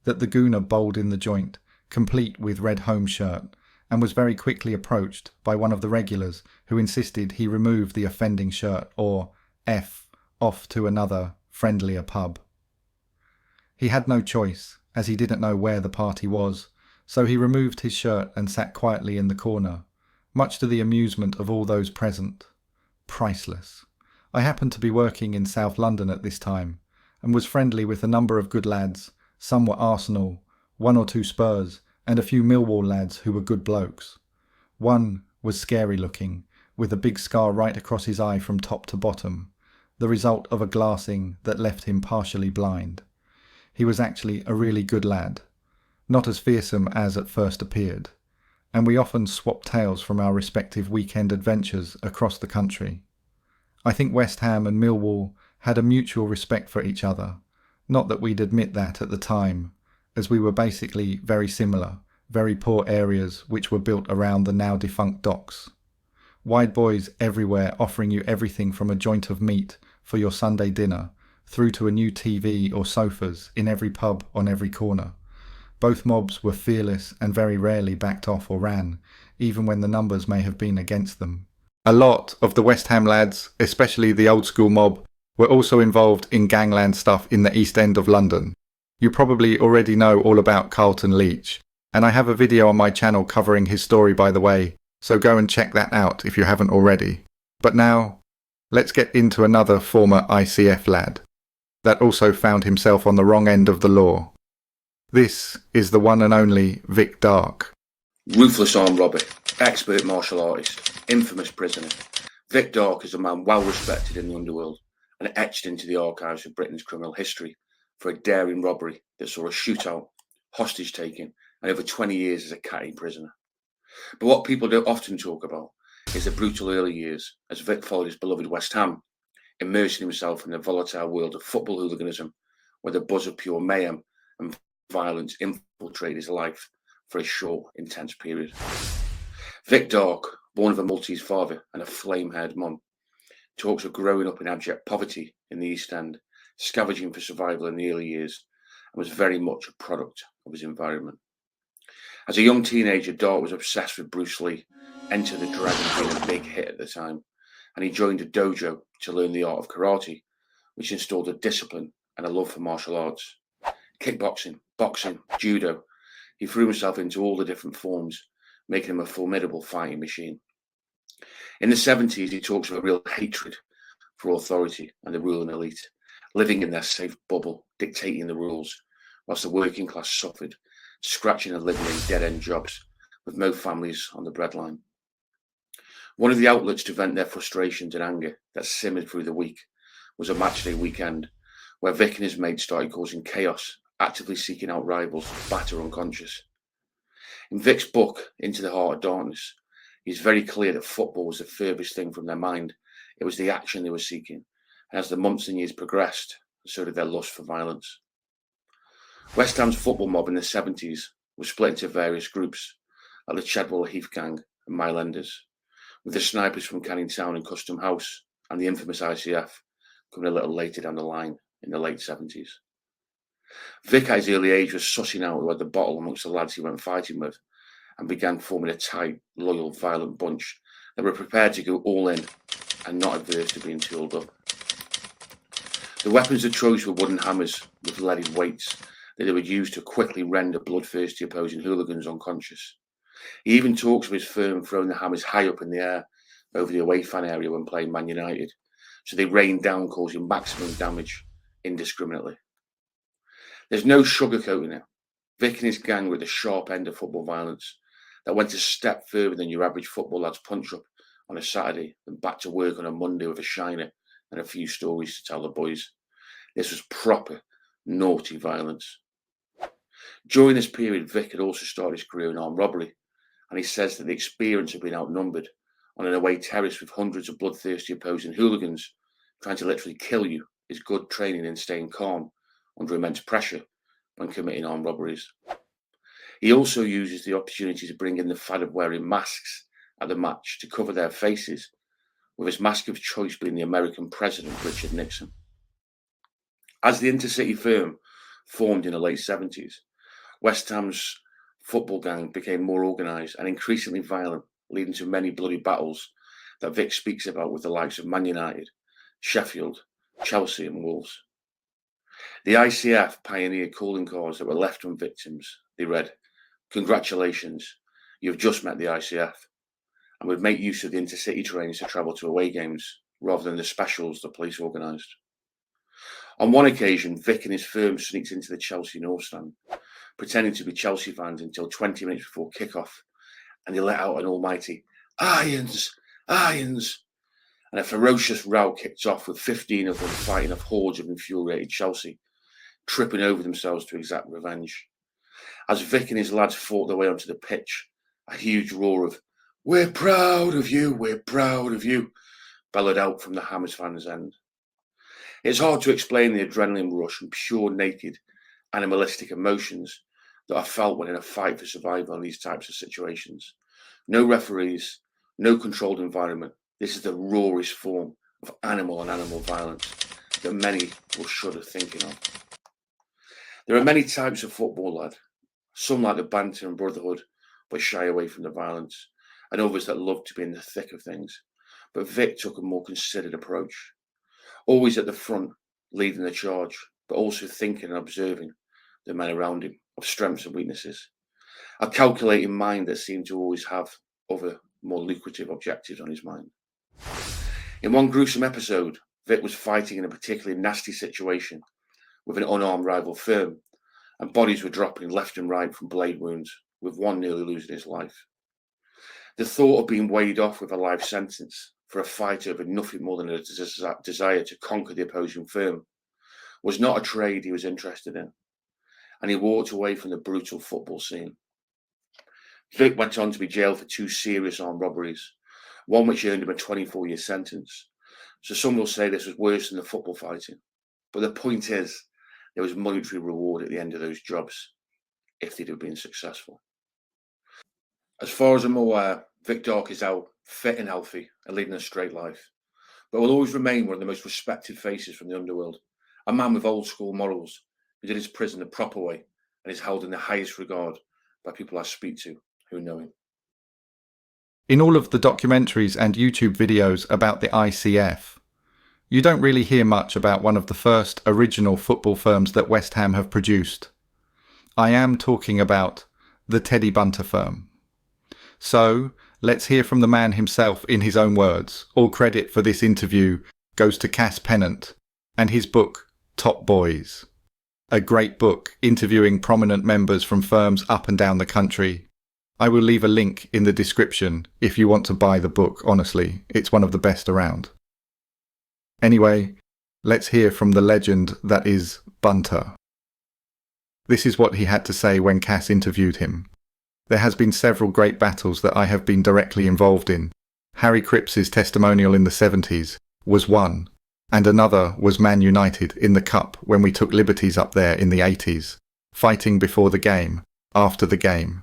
that the gooner bowled in the joint, complete with red home shirt, and was very quickly approached by one of the regulars who insisted he remove the offending shirt, or F, off to another, friendlier pub. He had no choice, as he didn't know where the party was, so he removed his shirt and sat quietly in the corner, much to the amusement of all those present. Priceless. I happened to be working in South London at this time, and was friendly with a number of good lads. Some were Arsenal, 1 or 2 Spurs, and a few Millwall lads who were good blokes. One was scary looking, with a big scar right across his eye from top to bottom, the result of a glassing that left him partially blind. He was actually a really good lad, not as fearsome as at first appeared, and we often swapped tales from our respective weekend adventures across the country. I think West Ham and Millwall had a mutual respect for each other, Not that we'd admit that at the time, as we were basically very similar, very poor areas which were built around the now defunct docks. Wide boys everywhere offering you everything from a joint of meat for your Sunday dinner through to a new TV or sofas in every pub on every corner. Both mobs were fearless and very rarely backed off or ran, even when the numbers may have been against them. A lot of the West Ham lads, especially the old school mob, were also involved in gangland stuff in the East End of London. You probably already know all about Carlton Leach, and I have a video on my channel covering his story, by the way, so go and check that out if you haven't already. But now, let's get into another former ICF lad that also found himself on the wrong end of the law. This is the one and only Vic Dark. Ruthless armed robber, expert martial artist, infamous prisoner. Vic Dark is a man well respected in the underworld and etched into the archives of Britain's criminal history for a daring robbery that saw a shootout, hostage taking, and over 20 years as a catty prisoner. But what people don't often talk about is the brutal early years as Vic followed his beloved West Ham, immersing himself in the volatile world of football hooliganism, where the buzz of pure mayhem and violence infiltrated his life for a short, intense period. Vic Dark, born of a Maltese father and a flame-haired mum, talks of growing up in abject poverty in the East End, scavenging for survival in the early years, and was very much a product of his environment. As a young teenager, Dark was obsessed with Bruce Lee, Enter the Dragon being a big hit at the time, and he joined a dojo to learn the art of karate, which installed a discipline and a love for martial arts. Kickboxing, boxing, judo, he threw himself into all the different forms, making him a formidable fighting machine. In the 70s, he talks of a real hatred for authority and the ruling elite, living in their safe bubble, dictating the rules, whilst the working class suffered, scratching a living in dead-end jobs, with no families on the breadline. One of the outlets to vent their frustrations and anger that simmered through the week was a matchday weekend, where Vic and his mates started causing chaos, actively seeking out rivals to batter unconscious. In Vic's book, Into the Heart of Darkness, he's very clear that football was the furthest thing from their mind. It was the action they were seeking, and as the months and years progressed, so did their lust for violence. West Ham's football mob in the 70s was split into various groups, like the Chadwell Heath Gang and Mile Enders, with the snipers from Canning Town and Custom House and the infamous ICF coming a little later down the line in the late 70s. Vic at his early age was sussing out who had the bottle amongst the lads he went fighting with, and began forming a tight, loyal, violent bunch that were prepared to go all in and not averse to being tooled up. The weapons of choice were wooden hammers with leaded weights that they would use to quickly render bloodthirsty opposing hooligans unconscious. He even talks of his firm throwing the hammers high up in the air over the away fan area when playing Man United, so they rained down, causing maximum damage indiscriminately. There's no sugarcoating it. Vic and his gang were at the sharp end of football violence that went a step further than your average football lad's punch-up on a Saturday and back to work on a Monday with a shiner and a few stories to tell the boys. This was proper, naughty violence. During this period, Vic had also started his career in armed robbery, and he says that the experience of being outnumbered on an away terrace with hundreds of bloodthirsty opposing hooligans trying to literally kill you is good training in staying calm under immense pressure when committing armed robberies. He also uses the opportunity to bring in the fad of wearing masks at the match to cover their faces, with his mask of choice being the American president Richard Nixon. As the intercity firm formed in the late 70s, West Ham's football gang became more organised and increasingly violent, leading to many bloody battles that Vic speaks about with the likes of Man United, Sheffield, Chelsea and Wolves. The ICF pioneered calling cards that were left on victims. They read, "Congratulations, you've just met the ICF," and would make use of the intercity trains to travel to away games rather than the specials the police organised. On one occasion, Vic and his firm sneaked into the Chelsea North Stand, pretending to be Chelsea fans until 20 minutes before kick-off, and they let out an almighty, "Irons! Irons!" And a ferocious row kicked off with 15 of them fighting off hordes of infuriated Chelsea, tripping over themselves to exact revenge. As Vic and his lads fought their way onto the pitch, a huge roar of "We're proud of you, we're proud of you," bellowed out from the Hammers fans' end. It's hard to explain the adrenaline rush and pure naked animalistic emotions that I felt when in a fight for survival in these types of situations. No referees, no controlled environment. This is the rawest form of animal on animal violence that many will shudder thinking of. There are many types of football, lad. Some like the banter and brotherhood, but shy away from the violence, and others that love to be in the thick of things. But Vic took a more considered approach, always at the front, leading the charge, but also thinking and observing the men around him, of strengths and weaknesses. A calculating mind that seemed to always have other, more lucrative objectives on his mind. In one gruesome episode, Vic was fighting in a particularly nasty situation with an unarmed rival firm, and bodies were dropping left and right from blade wounds, with one nearly losing his life. The thought of being weighed off with a life sentence for a fight over nothing more than a desire to conquer the opposing firm was not a trade he was interested in, and he walked away from the brutal football scene. Vic went on to be jailed for 2 serious armed robberies, one which earned him a 24-year sentence. So some will say this was worse than the football fighting. But the point is, there was monetary reward at the end of those jobs, if they'd have been successful. As far as I'm aware, Vic Dark is out, fit and healthy, and leading a straight life, but will always remain one of the most respected faces from the underworld, a man with old school morals, who did his prison the proper way, and is held in the highest regard by people I speak to who know him. In all of the documentaries and YouTube videos about the ICF, you don't really hear much about one of the first original football firms that West Ham have produced. I am talking about the Teddy Bunter firm. So, let's hear from the man himself in his own words. All credit for this interview goes to Cass Pennant and his book, Top Boys. A great book interviewing prominent members from firms up and down the country. I will leave a link in the description if you want to buy the book, honestly. It's one of the best around. Anyway, let's hear from the legend that is Bunter. This is what he had to say when Cass interviewed him. There has been several great battles that I have been directly involved in. Harry Cripps's testimonial in the 70s was one, and another was Man United in the Cup when we took liberties up there in the 80s, fighting before the game, after the game.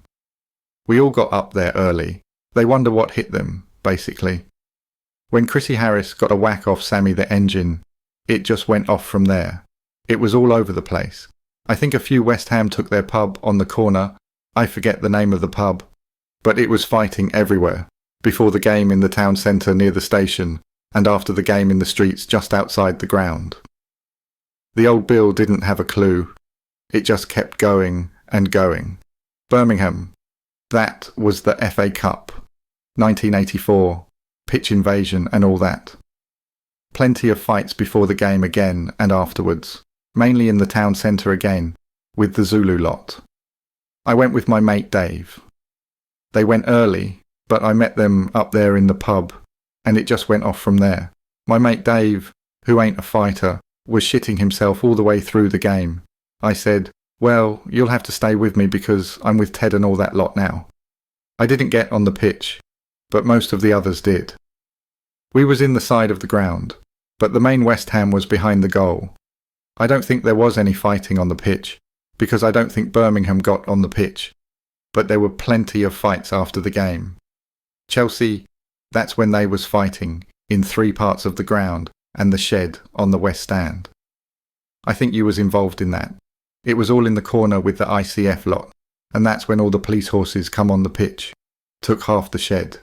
We all got up there early. They wonder what hit them, basically. When Chrissy Harris got a whack off Sammy the Engine, it just went off from there. It was all over the place. I think a few West Ham took their pub on the corner. I forget the name of the pub, but it was fighting everywhere. Before the game in the town centre near the station, and after the game in the streets just outside the ground. The old Bill didn't have a clue. It just kept going and going. Birmingham. That was the FA Cup. 1984. Pitch invasion and all that. Plenty of fights before the game again and afterwards. Mainly in the town centre again, with the Zulu lot. I went with my mate Dave. They went early, but I met them up there in the pub, and it just went off from there. My mate Dave, who ain't a fighter, was shitting himself all the way through the game. I said, well, you'll have to stay with me because I'm with Ted and all that lot now. I didn't get on the pitch, but most of the others did. We was in the side of the ground, but the main West Ham was behind the goal. I don't think there was any fighting on the pitch, because I don't think Birmingham got on the pitch, but there were plenty of fights after the game. Chelsea, that's when they was fighting, in 3 parts of the ground and the shed on the west stand. I think you was involved in that. It was all in the corner with the ICF lot, and that's when all the police horses come on the pitch, took half the shed.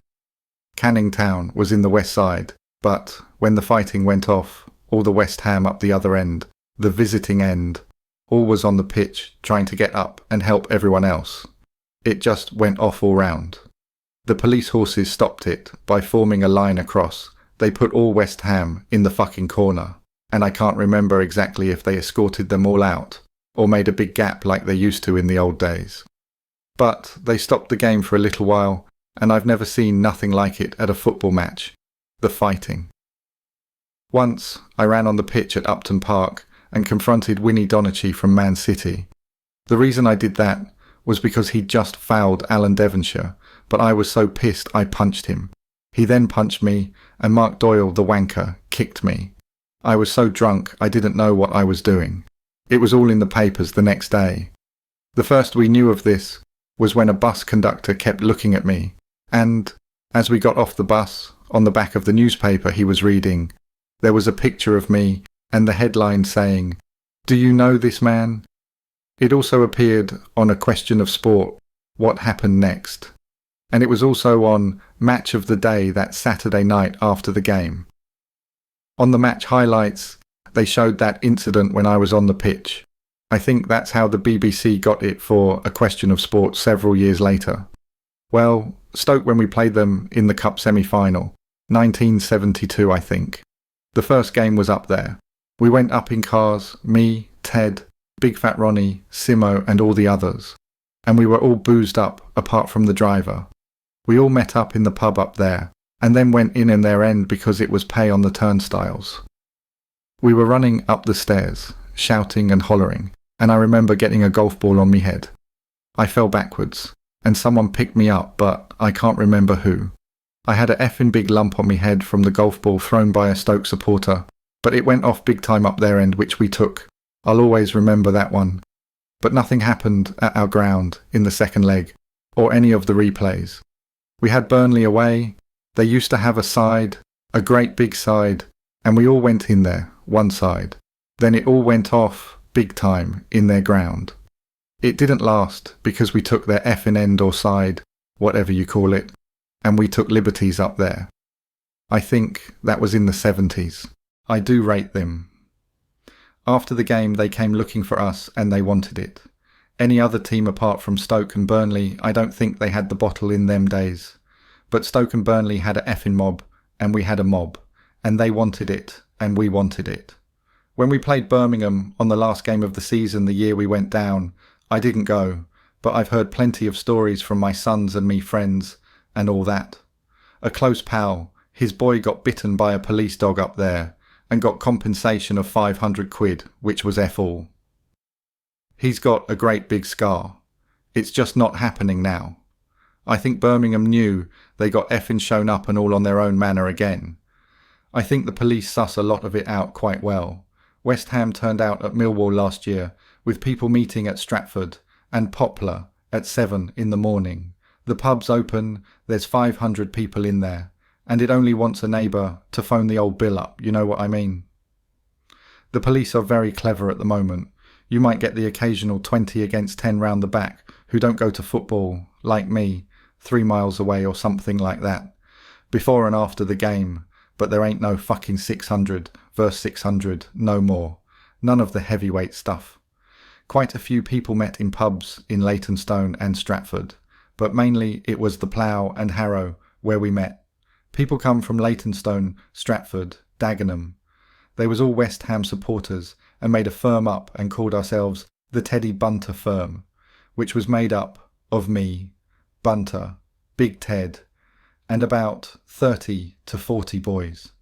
Canning Town was in the west side, but when the fighting went off, all the West Ham up the other end, the visiting end, all was on the pitch trying to get up and help everyone else. It just went off all round. The police horses stopped it by forming a line across. They put all West Ham in the fucking corner, and I can't remember exactly if they escorted them all out, or made a big gap like they used to in the old days. But they stopped the game for a little while, and I've never seen nothing like it at a football match. The fighting. Once, I ran on the pitch at Upton Park and confronted Winnie Donachie from Man City. The reason I did that was because he'd just fouled Alan Devonshire, but I was so pissed I punched him. He then punched me, and Mark Doyle, the wanker, kicked me. I was so drunk I didn't know what I was doing. It was all in the papers the next day. The first we knew of this was when a bus conductor kept looking at me, and as we got off the bus, on the back of the newspaper he was reading, there was a picture of me and the headline saying, "Do you know this man?" It also appeared on A Question of Sport, What Happened Next, and it was also on Match of the Day that Saturday night after the game. On the match highlights, they showed that incident when I was on the pitch. I think that's how the BBC got it for A Question of Sport several years later. Well, Stoke, when we played them in the Cup semi-final, 1972 I think. The first game was up there. We went up in cars, me, Ted, Big Fat Ronnie, Simo and all the others. And we were all boozed up apart from the driver. We all met up in the pub up there, and then went in their end because it was pay on the turnstiles. We were running up the stairs, shouting and hollering, and I remember getting a golf ball on me head. I fell backwards, and someone picked me up, but I can't remember who. I had a effing big lump on me head from the golf ball thrown by a Stoke supporter, but it went off big time up their end, which we took. I'll always remember that one. But nothing happened at our ground in the second leg, or any of the replays. We had Burnley away. They used to have a side, a great big side, and we all went in there, one side. Then it all went off, big time, in their ground. It didn't last, because we took their effing end or side, whatever you call it, and we took liberties up there. I think that was in the 70s. I do rate them. After the game they came looking for us and they wanted it. Any other team apart from Stoke and Burnley, I don't think they had the bottle in them days. But Stoke and Burnley had a effing mob, and we had a mob, and they wanted it, and we wanted it. When we played Birmingham on the last game of the season the year we went down, I didn't go, but I've heard plenty of stories from my sons and me friends, and all that. A close pal, his boy got bitten by a police dog up there, and got compensation of 500 quid, which was F all. He's got a great big scar. It's just not happening now. I think Birmingham knew they got effing shown up and all on their own manner again. I think the police suss a lot of it out quite well. West Ham turned out at Millwall last year, with people meeting at Stratford, and Poplar at 7 in the morning. The pub's open, there's 500 people in there, and it only wants a neighbour to phone the old bill up, you know what I mean? The police are very clever at the moment. You might get the occasional 20 against 10 round the back who don't go to football, like me, 3 miles away or something like that, before and after the game, but there ain't no fucking 600 versus 600, no more. None of the heavyweight stuff. Quite a few people met in pubs in Leytonstone and Stratford, but mainly it was the Plough and Harrow where we met. People come from Leytonstone, Stratford, Dagenham. They was all West Ham supporters and made a firm up and called ourselves the Teddy Bunter firm, which was made up of me, Bunter, Big Ted, and about 30 to 40 boys.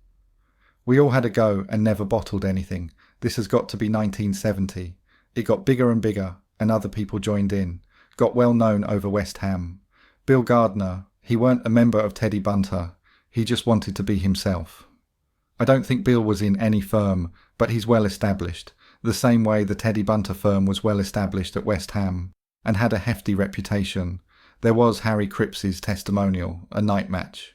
We all had a go and never bottled anything. This has got to be 1970. It got bigger and bigger, and other people joined in. Got well known over West Ham. Bill Gardner, he weren't a member of Teddy Bunter. He just wanted to be himself. I don't think Bill was in any firm, but he's well established, the same way the Teddy Bunter firm was well established at West Ham, and had a hefty reputation. There was Harry Cripps's testimonial, a night match.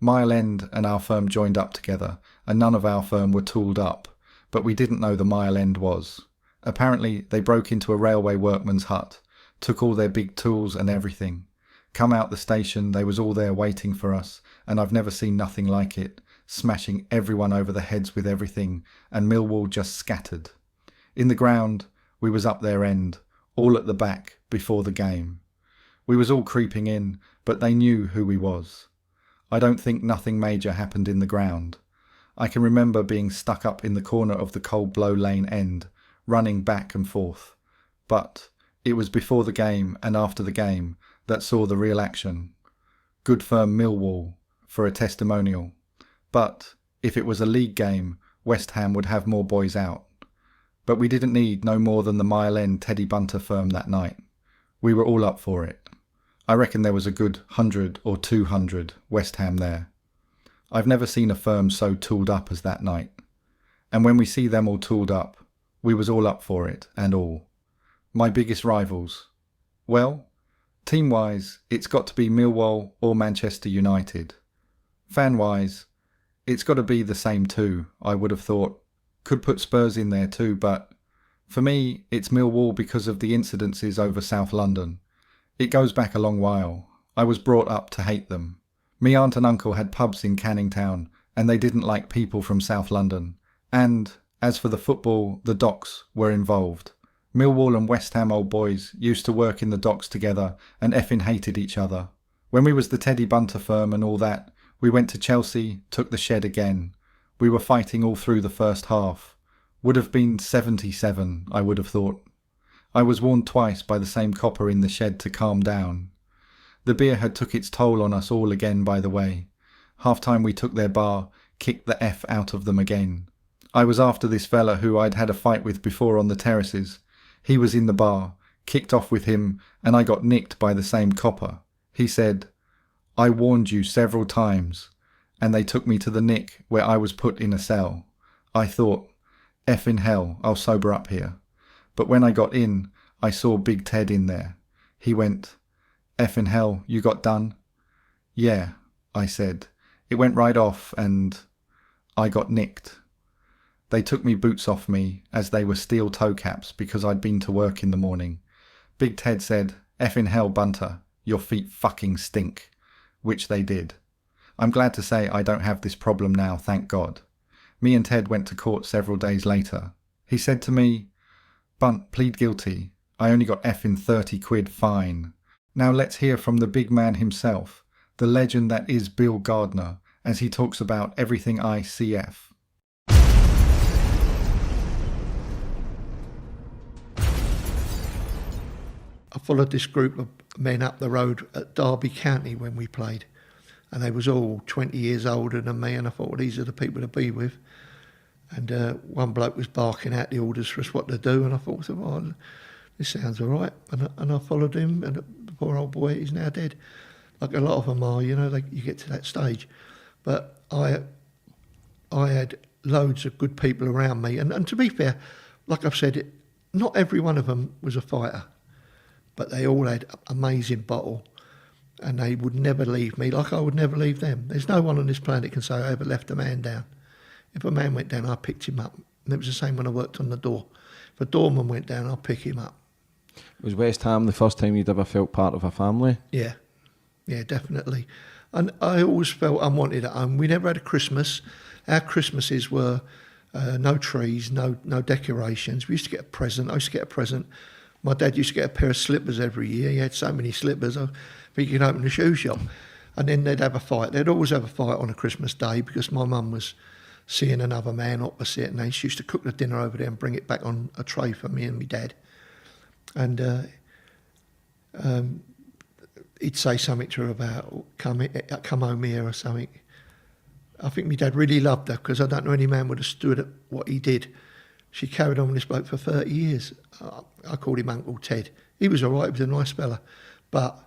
Mile End and our firm joined up together, and none of our firm were tooled up, but we didn't know the Mile End was. Apparently they broke into a railway workman's hut, took all their big tools and everything. Come out the station, they was all there waiting for us, and I've never seen nothing like it, smashing everyone over the heads with everything, and Millwall just scattered. In the ground, we was up their end, all at the back, before the game. We was all creeping in, but they knew who we was. I don't think nothing major happened in the ground. I can remember being stuck up in the corner of the Cold Blow Lane end, running back and forth. But it was before the game and after the game that saw the real action. Good firm Millwall for a testimonial. But if it was a league game, West Ham would have more boys out. But we didn't need no more than the Mile End Teddy Bunter firm that night. We were all up for it. I reckon there was a good 100 or 200 West Ham there. I've never seen a firm so tooled up as that night. And when we see them all tooled up, we was all up for it and all. My biggest rivals? Well, team-wise, it's got to be Millwall or Manchester United. Fan-wise, it's got to be the same two, I would have thought. Could put Spurs in there too, but for me, it's Millwall because of the incidences over South London. It goes back a long while. I was brought up to hate them. Me aunt and uncle had pubs in Canning Town, and they didn't like people from South London. And, as for the football, the docks were involved. Millwall and West Ham old boys used to work in the docks together and effing hated each other. When we was the Teddy Bunter firm and all that, we went to Chelsea, took the shed again. We were fighting all through the first half. Would have been 77, I would have thought. I was warned twice by the same copper in the shed to calm down. The beer had took its toll on us all again, by the way. Half time we took their bar, kicked the F out of them again. I was after this fella who I'd had a fight with before on the terraces. He was in the bar, kicked off with him, and I got nicked by the same copper. He said, "I warned you several times," and they took me to the nick where I was put in a cell. I thought, F in hell, I'll sober up here. But when I got in, I saw Big Ted in there. He went, "F in hell, you got done?" "Yeah," I said. It went right off and I got nicked. They took me boots off me as they were steel toe caps because I'd been to work in the morning. Big Ted said, "F in hell, Bunter, your feet fucking stink," which they did. I'm glad to say I don't have this problem now, thank God. Me and Ted went to court several days later. He said to me, "Bunt, plead guilty. I only got F in 30 quid fine." Now let's hear from the big man himself, the legend that is Bill Gardner, as he talks about everything ICF. I followed this group of men up the road at Derby County when we played, and they was all 20 years older than me, and I thought, well, these are the people to be with. And one bloke was barking out the orders for us what to do, and I thought, well, this sounds all right. And I followed him, and the poor old boy, he's now dead. Like a lot of them are, you know, you get to that stage. But I had loads of good people around me, and to be fair, like I've said, not every one of them was a fighter, but they all had amazing bottle, and they would never leave me like I would never leave them. There's no one on this planet can say I ever left a man down. If a man went down, I picked him up. And it was the same when I worked on the door. If a doorman went down, I'd pick him up. Was West Ham the first time you'd ever felt part of a family? Yeah, definitely. And I always felt unwanted at home. We never had a Christmas. Our Christmases were no trees, no decorations. We used to get a present. I used to get a present. My dad used to get a pair of slippers every year. He had so many slippers, I think you could open a shoe shop. And then they'd have a fight. They'd always have a fight on a Christmas day because my mum was seeing another man opposite, and they used to cook the dinner over there and bring it back on a tray for me and my dad. And he'd say something to her about come home here or something. I think my dad really loved her because I don't know any man would have stood at what he did. She carried on with this bloke for 30 years. I called him Uncle Ted. He was all right, he was a nice fella. But,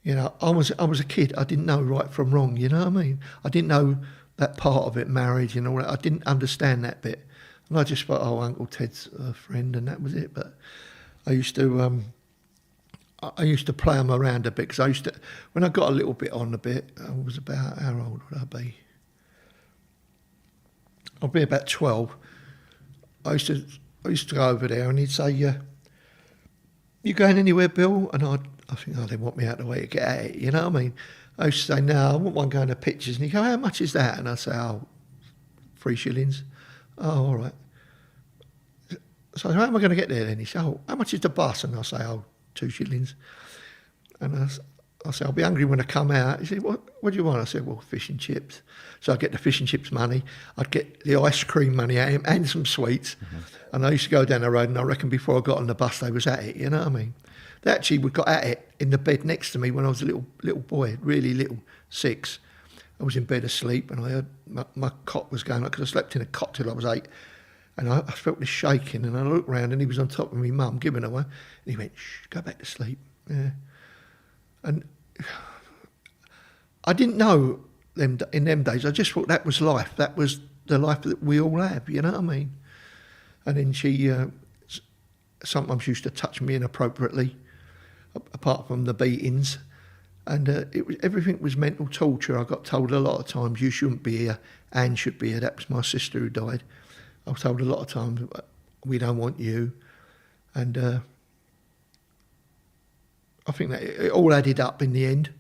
you know, I was a kid. I didn't know right from wrong, you know what I mean? I didn't know that part of it, marriage and all that. I didn't understand that bit. And I just thought, oh, Uncle Ted's a friend, and that was it. But I used to play him around a bit because when I got a little bit on a bit, I was about, how old would I be? I'd be about 12. I used to go over there and he'd say, "You going anywhere, Bill?" And I think, oh, they want me out of the way to get at it, you know what I mean? I used to say, "No, I want one going to pictures." And he'd go, "How much is that?" And I'd say, "Oh, 3 shillings. "Oh, all right." So how am I going to get there then? He said, "Oh, how much is the bus?" And I'll say, "Oh, 2 shillings. And I said, "I'll be hungry when I come out." He said, what do you want?" I said, "Well, fish and chips." So I'd get the fish and chips money, I'd get the ice cream money out of him and some sweets. Mm-hmm. And I used to go down the road, and I reckon before I got on the bus they was at it, you know what I mean? They actually got at it in the bed next to me when I was a little boy, really little, 6. I was in bed asleep, and I heard my cot was going up because I slept in a cot till I was 8. And I felt this shaking, and I looked round, and he was on top of me mum, giving her one. And he went, "Shh, go back to sleep." Yeah. And I didn't know them in them days. I just thought that was life. That was the life that we all have, you know what I mean? And then she sometimes used to touch me inappropriately, apart from the beatings. And everything was mental torture. I got told a lot of times, you shouldn't be here, Anne should be here. That was my sister who died. I was told a lot of times, we don't want you. And I think that it all added up in the end.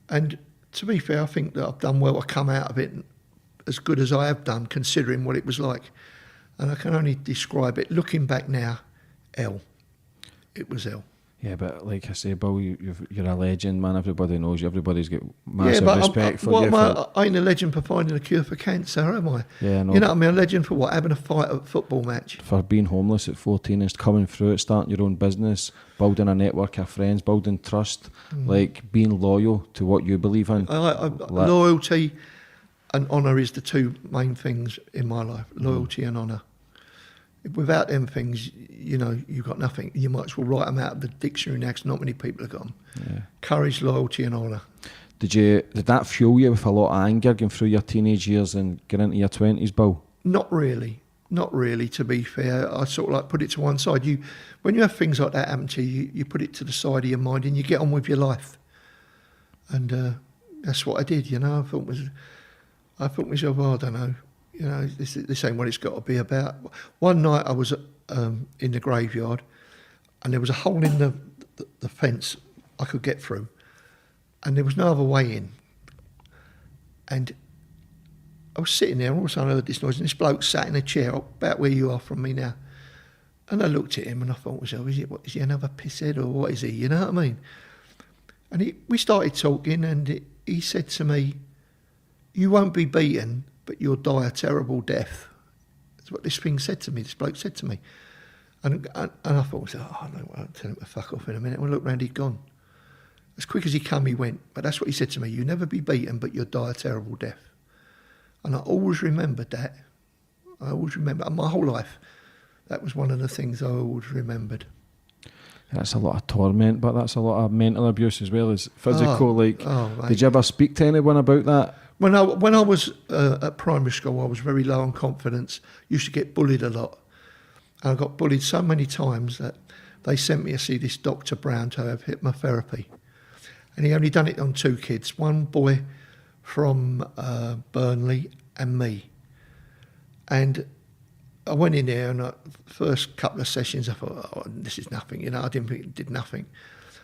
And to be fair, I think that I've done well to come out of it as good as I have done, considering what it was like. And I can only describe it, looking back now, hell. It was hell. Yeah, but like I say, Bill, you're a legend, man. Everybody knows you. Everybody's got massive respect for you. I ain't a legend for finding a cure for cancer, am I? Yeah, no. You know what I mean? A legend for what? Having a fight at a football match. For being homeless at 14 and coming through it, starting your own business, building a network of friends, building trust, like being loyal to what you believe in. Loyalty and honour is the two main things in my life. Loyalty and honour. Without them things, you know, you've got nothing. You might as well write them out of the dictionary next. Not many people have got them. Yeah. Courage, loyalty and honour. Did that fuel you with a lot of anger going through your teenage years and getting into your 20s, Bill? Not really, to be fair. I sort of like put it to one side. When you have things like that happen to you, you put it to the side of your mind and you get on with your life. And that's what I did, you know. I thought myself, well, I don't know. You know, this ain't what it's got to be about. One night I was in the graveyard and there was a hole in the fence I could get through and there was no other way in. And I was sitting there and all of a sudden I heard this noise and this bloke sat in a chair about where you are from me now. And I looked at him and I thought to myself, is he another pisshead or what is he? You know what I mean? And we started talking and he said to me, you won't be beaten, but you'll die a terrible death. That's what this bloke said to me. And I thought, oh, no, I'll tell him to fuck off in a minute. When I looked round, he'd gone. As quick as he come, he went. But that's what he said to me, you'll never be beaten, but you'll die a terrible death. And I always remembered that. My whole life, that was one of the things I always remembered. That's a lot of torment, but that's a lot of mental abuse as well as physical. Did you ever speak to anyone about that? When I was at primary school, I was very low on confidence. Used to get bullied a lot. And I got bullied so many times that they sent me to see this Dr. Brown to have hypnotherapy. And he only done it on two kids, one boy from Burnley and me. And I went in there and the first couple of sessions I thought, oh, this is nothing. You know, I didn't think it did nothing.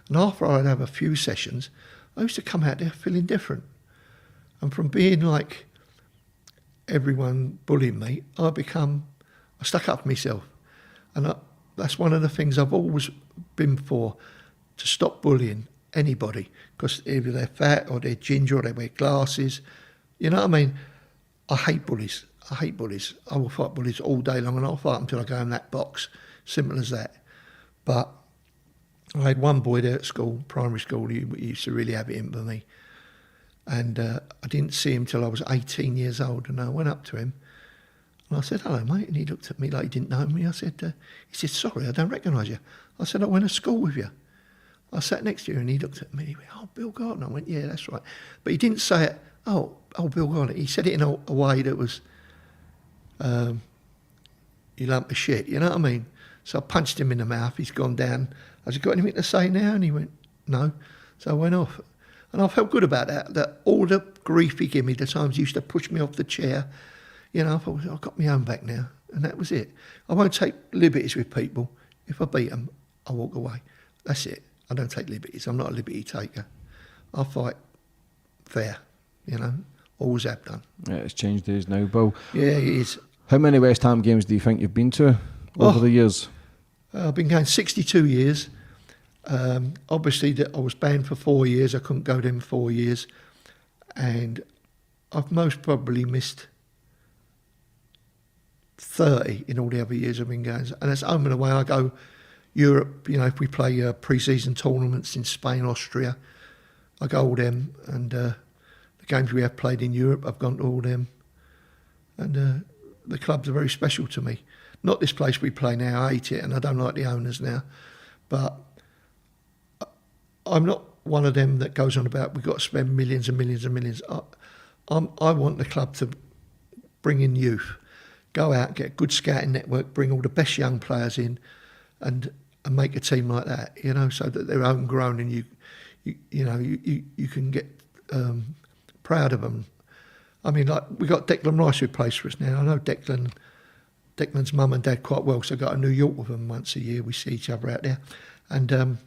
And after I'd have a few sessions, I used to come out there feeling different. And from being like everyone bullying me, I stuck up for myself. And that's one of the things I've always been for, to stop bullying anybody. Because either they're fat or they're ginger or they wear glasses. You know what I mean? I hate bullies. I will fight bullies all day long and I'll fight them until I go in that box. Simple as that. But I had one boy there at school, primary school, he used to really have it in for me. And I didn't see him till I was 18 years old. And I went up to him and I said, hello, mate. And he looked at me like he didn't know me. He said, sorry, I don't recognise you. I said, I went to school with you. I sat next to you and he looked at me. He went, oh, Bill Gardner. I went, yeah, that's right. But he didn't say it, oh, Bill Gardner. He said it in a way that was, you lump of shit, you know what I mean? So I punched him in the mouth. He's gone down. Has he got anything to say now? And he went, no. So I went off. And I felt good about that all the grief he gave me, the times he used to push me off the chair, you know, I thought, I've got my own back now. And that was it. I won't take liberties with people. If I beat them, I walk away. That's it. I don't take liberties. I'm not a liberty taker. I fight fair, you know, always have done. Yeah, it's changed days now, Bill. Yeah, it is. How many West Ham games do you think you've been to over the years? I've been going 62 years. Obviously, I was banned for 4 years. I couldn't go them 4 years. And I've most probably missed 30 in all the other years I've been going. And that's home and away. I go Europe, you know, if we play pre-season tournaments in Spain, Austria, I go all them. And the games we have played in Europe, I've gone to all them. And the clubs are very special to me. Not this place we play now, I hate it, and I don't like the owners now. But I'm not one of them that goes on about we've got to spend millions and millions and millions. I want the club to bring in youth, go out, get a good scouting network, bring all the best young players in, and make a team like that, you know, so that they're homegrown and you can get proud of them. I mean, like, we got Declan Rice who plays for us now. I know Declan's mum and dad quite well, so I go to New York with them once a year. We see each other out there, and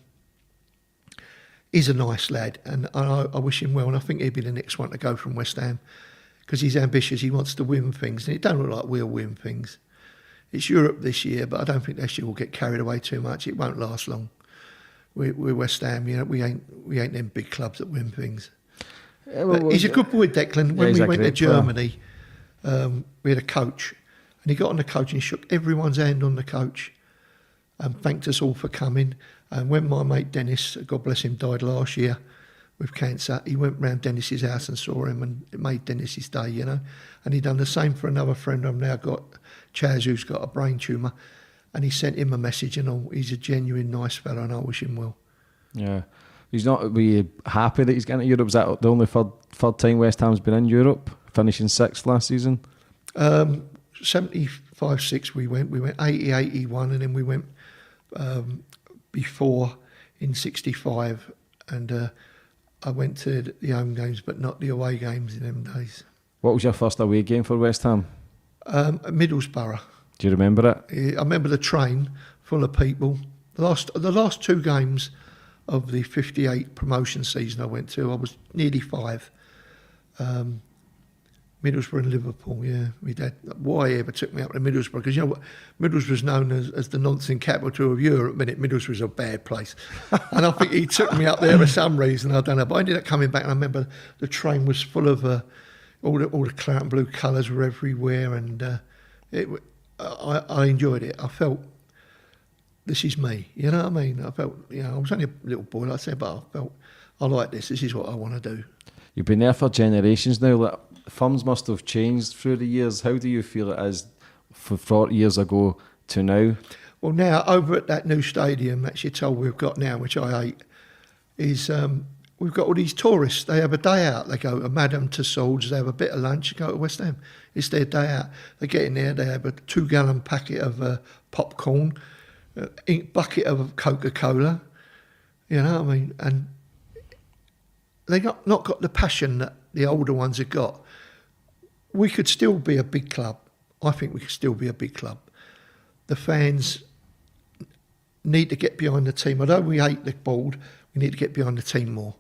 he's a nice lad, and I wish him well, and I think he'd be the next one to go from West Ham, because he's ambitious, he wants to win things, and it don't look like we'll win things. It's Europe this year, but I don't think this year we'll get carried away too much. It won't last long. We're West Ham, you know, we ain't them big clubs that win things. But he's a good boy, Declan. When we went to Germany, we had a coach, and he got on the coach and he shook everyone's hand on the coach and thanked us all for coming. And when my mate Dennis, God bless him, died last year with cancer, he went round Dennis's house and saw him, and it made Dennis's day, you know. And he done the same for another friend I've now got, Chaz, who's got a brain tumour, and he sent him a message and all. He's a genuine nice fellow, and I wish him well. Yeah. He's not really happy that he's getting to Europe. Is that the only third time West Ham's been in Europe, finishing 6th last season? 75-6 we went 80-81, and then we went before in 65, and I went to the home games but not the away games in them days. What was your first away game for West Ham? Middlesbrough. Do you remember it? I remember the train full of people. The last two games of the 58 promotion season I went to, I was nearly 5. Middlesbrough and Liverpool, yeah. My dad, why he ever took me up to Middlesbrough, because you know what, Middlesbrough was known as the nonsense capital of Europe, but Middlesbrough was a bad place. And I think he took me up there for some reason, I don't know. But I ended up coming back, and I remember the train was full of all the claret and blue colours were everywhere, and I enjoyed it. I felt, this is me, you know what I mean? I felt, you know, I was only a little boy, like I said, but I felt, I like this is what I want to do. You've been there for generations now. Like, firms must have changed through the years. How do you feel it is from 40 years ago to now? Well, now, over at that new stadium, that's your toll we've got now, which I hate, is we've got all these tourists. They have a day out. They go to Madame Tussauds, they have a bit of lunch, go to West Ham. It's their day out. They get in there, they have a 2-gallon packet of popcorn, a bucket of Coca-Cola, you know what I mean? And they not got the passion that the older ones have got. We could still be a big club. I think we could still be a big club. The fans need to get behind the team. Although we hate the board, we need to get behind the team more.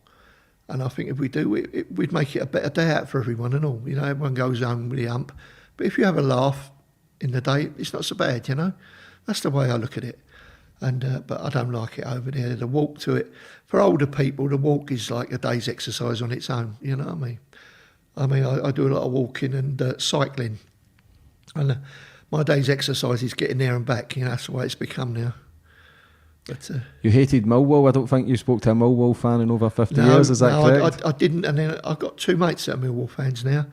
And I think if we do, we'd make it a better day out for everyone and all. You know, everyone goes home with a hump. But if you have a laugh in the day, it's not so bad, you know. That's the way I look at it. And but I don't like it over there. The walk to it, for older people, the walk is like a day's exercise on its own, you know what I mean? I do a lot of walking and cycling. And my day's exercise is getting there and back, you know, that's the way it's become now. But you hated Millwall. I don't think you spoke to a Millwall fan in over 50 years, is that correct? I didn't, and then I've got 2 mates that are Millwall fans now.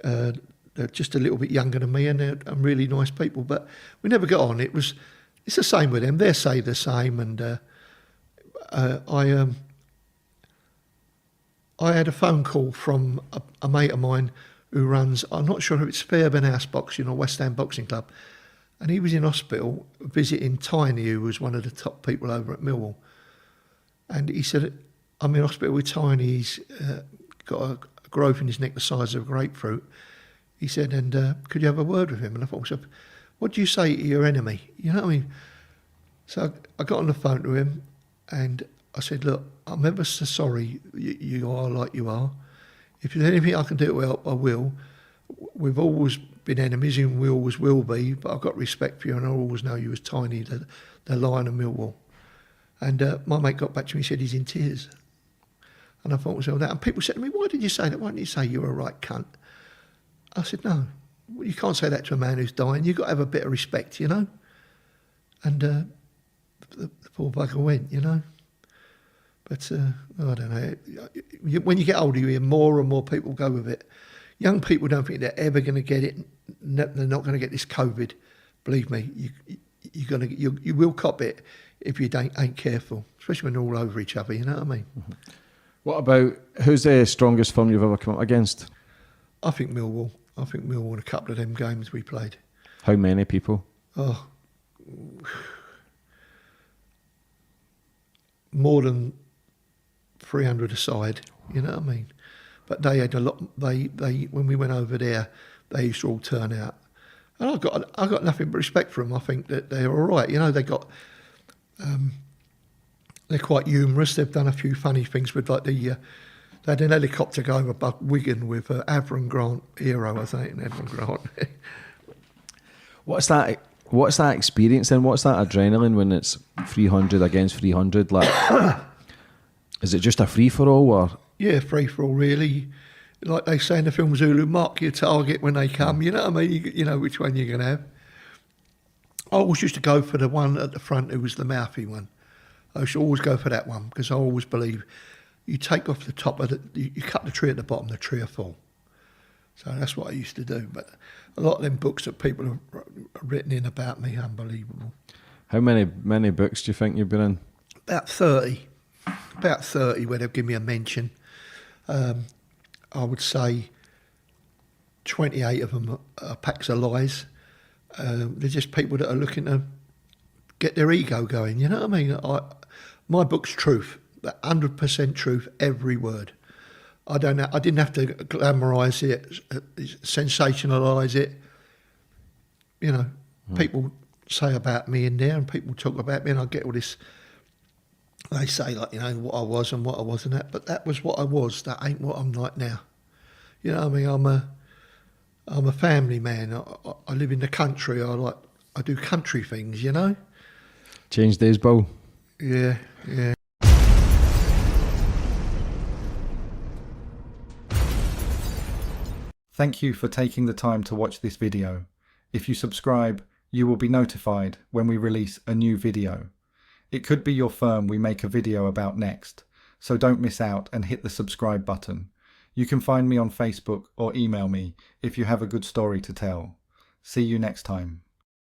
They're just a little bit younger than me, and they're really nice people, but we never got on. It's the same with them. They say the same, and I had a phone call from a mate of mine who runs, I'm not sure if it's Fairbairn House Boxing or West Ham Boxing Club, and he was in hospital visiting Tiny, who was one of the top people over at Millwall. And he said, I'm in hospital with Tiny, he's got a growth in his neck the size of a grapefruit. He said, and could you have a word with him? And I thought, what do you say to your enemy? You know what I mean? So I got on the phone to him and I said, look, I'm ever so sorry you are like you are. If there's anything I can do to help, I will. We've always been enemies and we always will be, but I've got respect for you and I always know you as Tiny, the Lion of Millwall. And my mate got back to me and said he's in tears. And I thought, well, that. And people said to me, why did you say that? Why didn't you say you're a right cunt? I said, no, you can't say that to a man who's dying. You've got to have a bit of respect, you know. And the poor bugger went, you know. But I don't know. When you get older, you hear more and more people go with it. Young people don't think they're ever going to get it. They're not going to get this COVID. Believe me, you will cop it if you ain't careful, especially when they're all over each other, you know what I mean? What about, who's the strongest firm you've ever come up against? I think Millwall. I think we all won a couple of them games we played. How many people? Oh, more than 300 a side, you know what I mean? But they had a lot. They when we went over there, they used to all turn out, and I got nothing but respect for them. I think that they're all right. You know, they're quite humorous. They've done a few funny things with like they had an helicopter go over above Wigan with Avron Grant hero, I think, Avron Grant. What's that experience then? What's that adrenaline when it's 300 against 300? Like, is it just a free for all or? Yeah, free for all, really. Like they say in the film Zulu, mark your target when they come. You know what I mean? You know which one you're going to have. I always used to go for the one at the front who was the mouthy one. I used to always go for that one because I always believe you take off the top of you cut the tree at the bottom, the tree will fall. So that's what I used to do. But a lot of them books that people have written in about me, unbelievable. How many books do you think you've been in? About 30. About 30 where they'll give me a mention. I would say 28 of them are packs of lies. They're just people that are looking to get their ego going, you know what I mean? My book's truth, 100% truth, every word. I didn't have to glamorise it, sensationalise it. You know, people say about me in there and people talk about me and I get all this, they say like, you know, what I was and what I wasn't at, but that was what I was, that ain't what I'm like now. You know what I mean? I'm a family man. I live in the country. I do country things, you know? Change days, Bill. Yeah. Thank you for taking the time to watch this video. If you subscribe, you will be notified when we release a new video. It could be your firm we make a video about next, so don't miss out and hit the subscribe button. You can find me on Facebook or email me if you have a good story to tell. See you next time.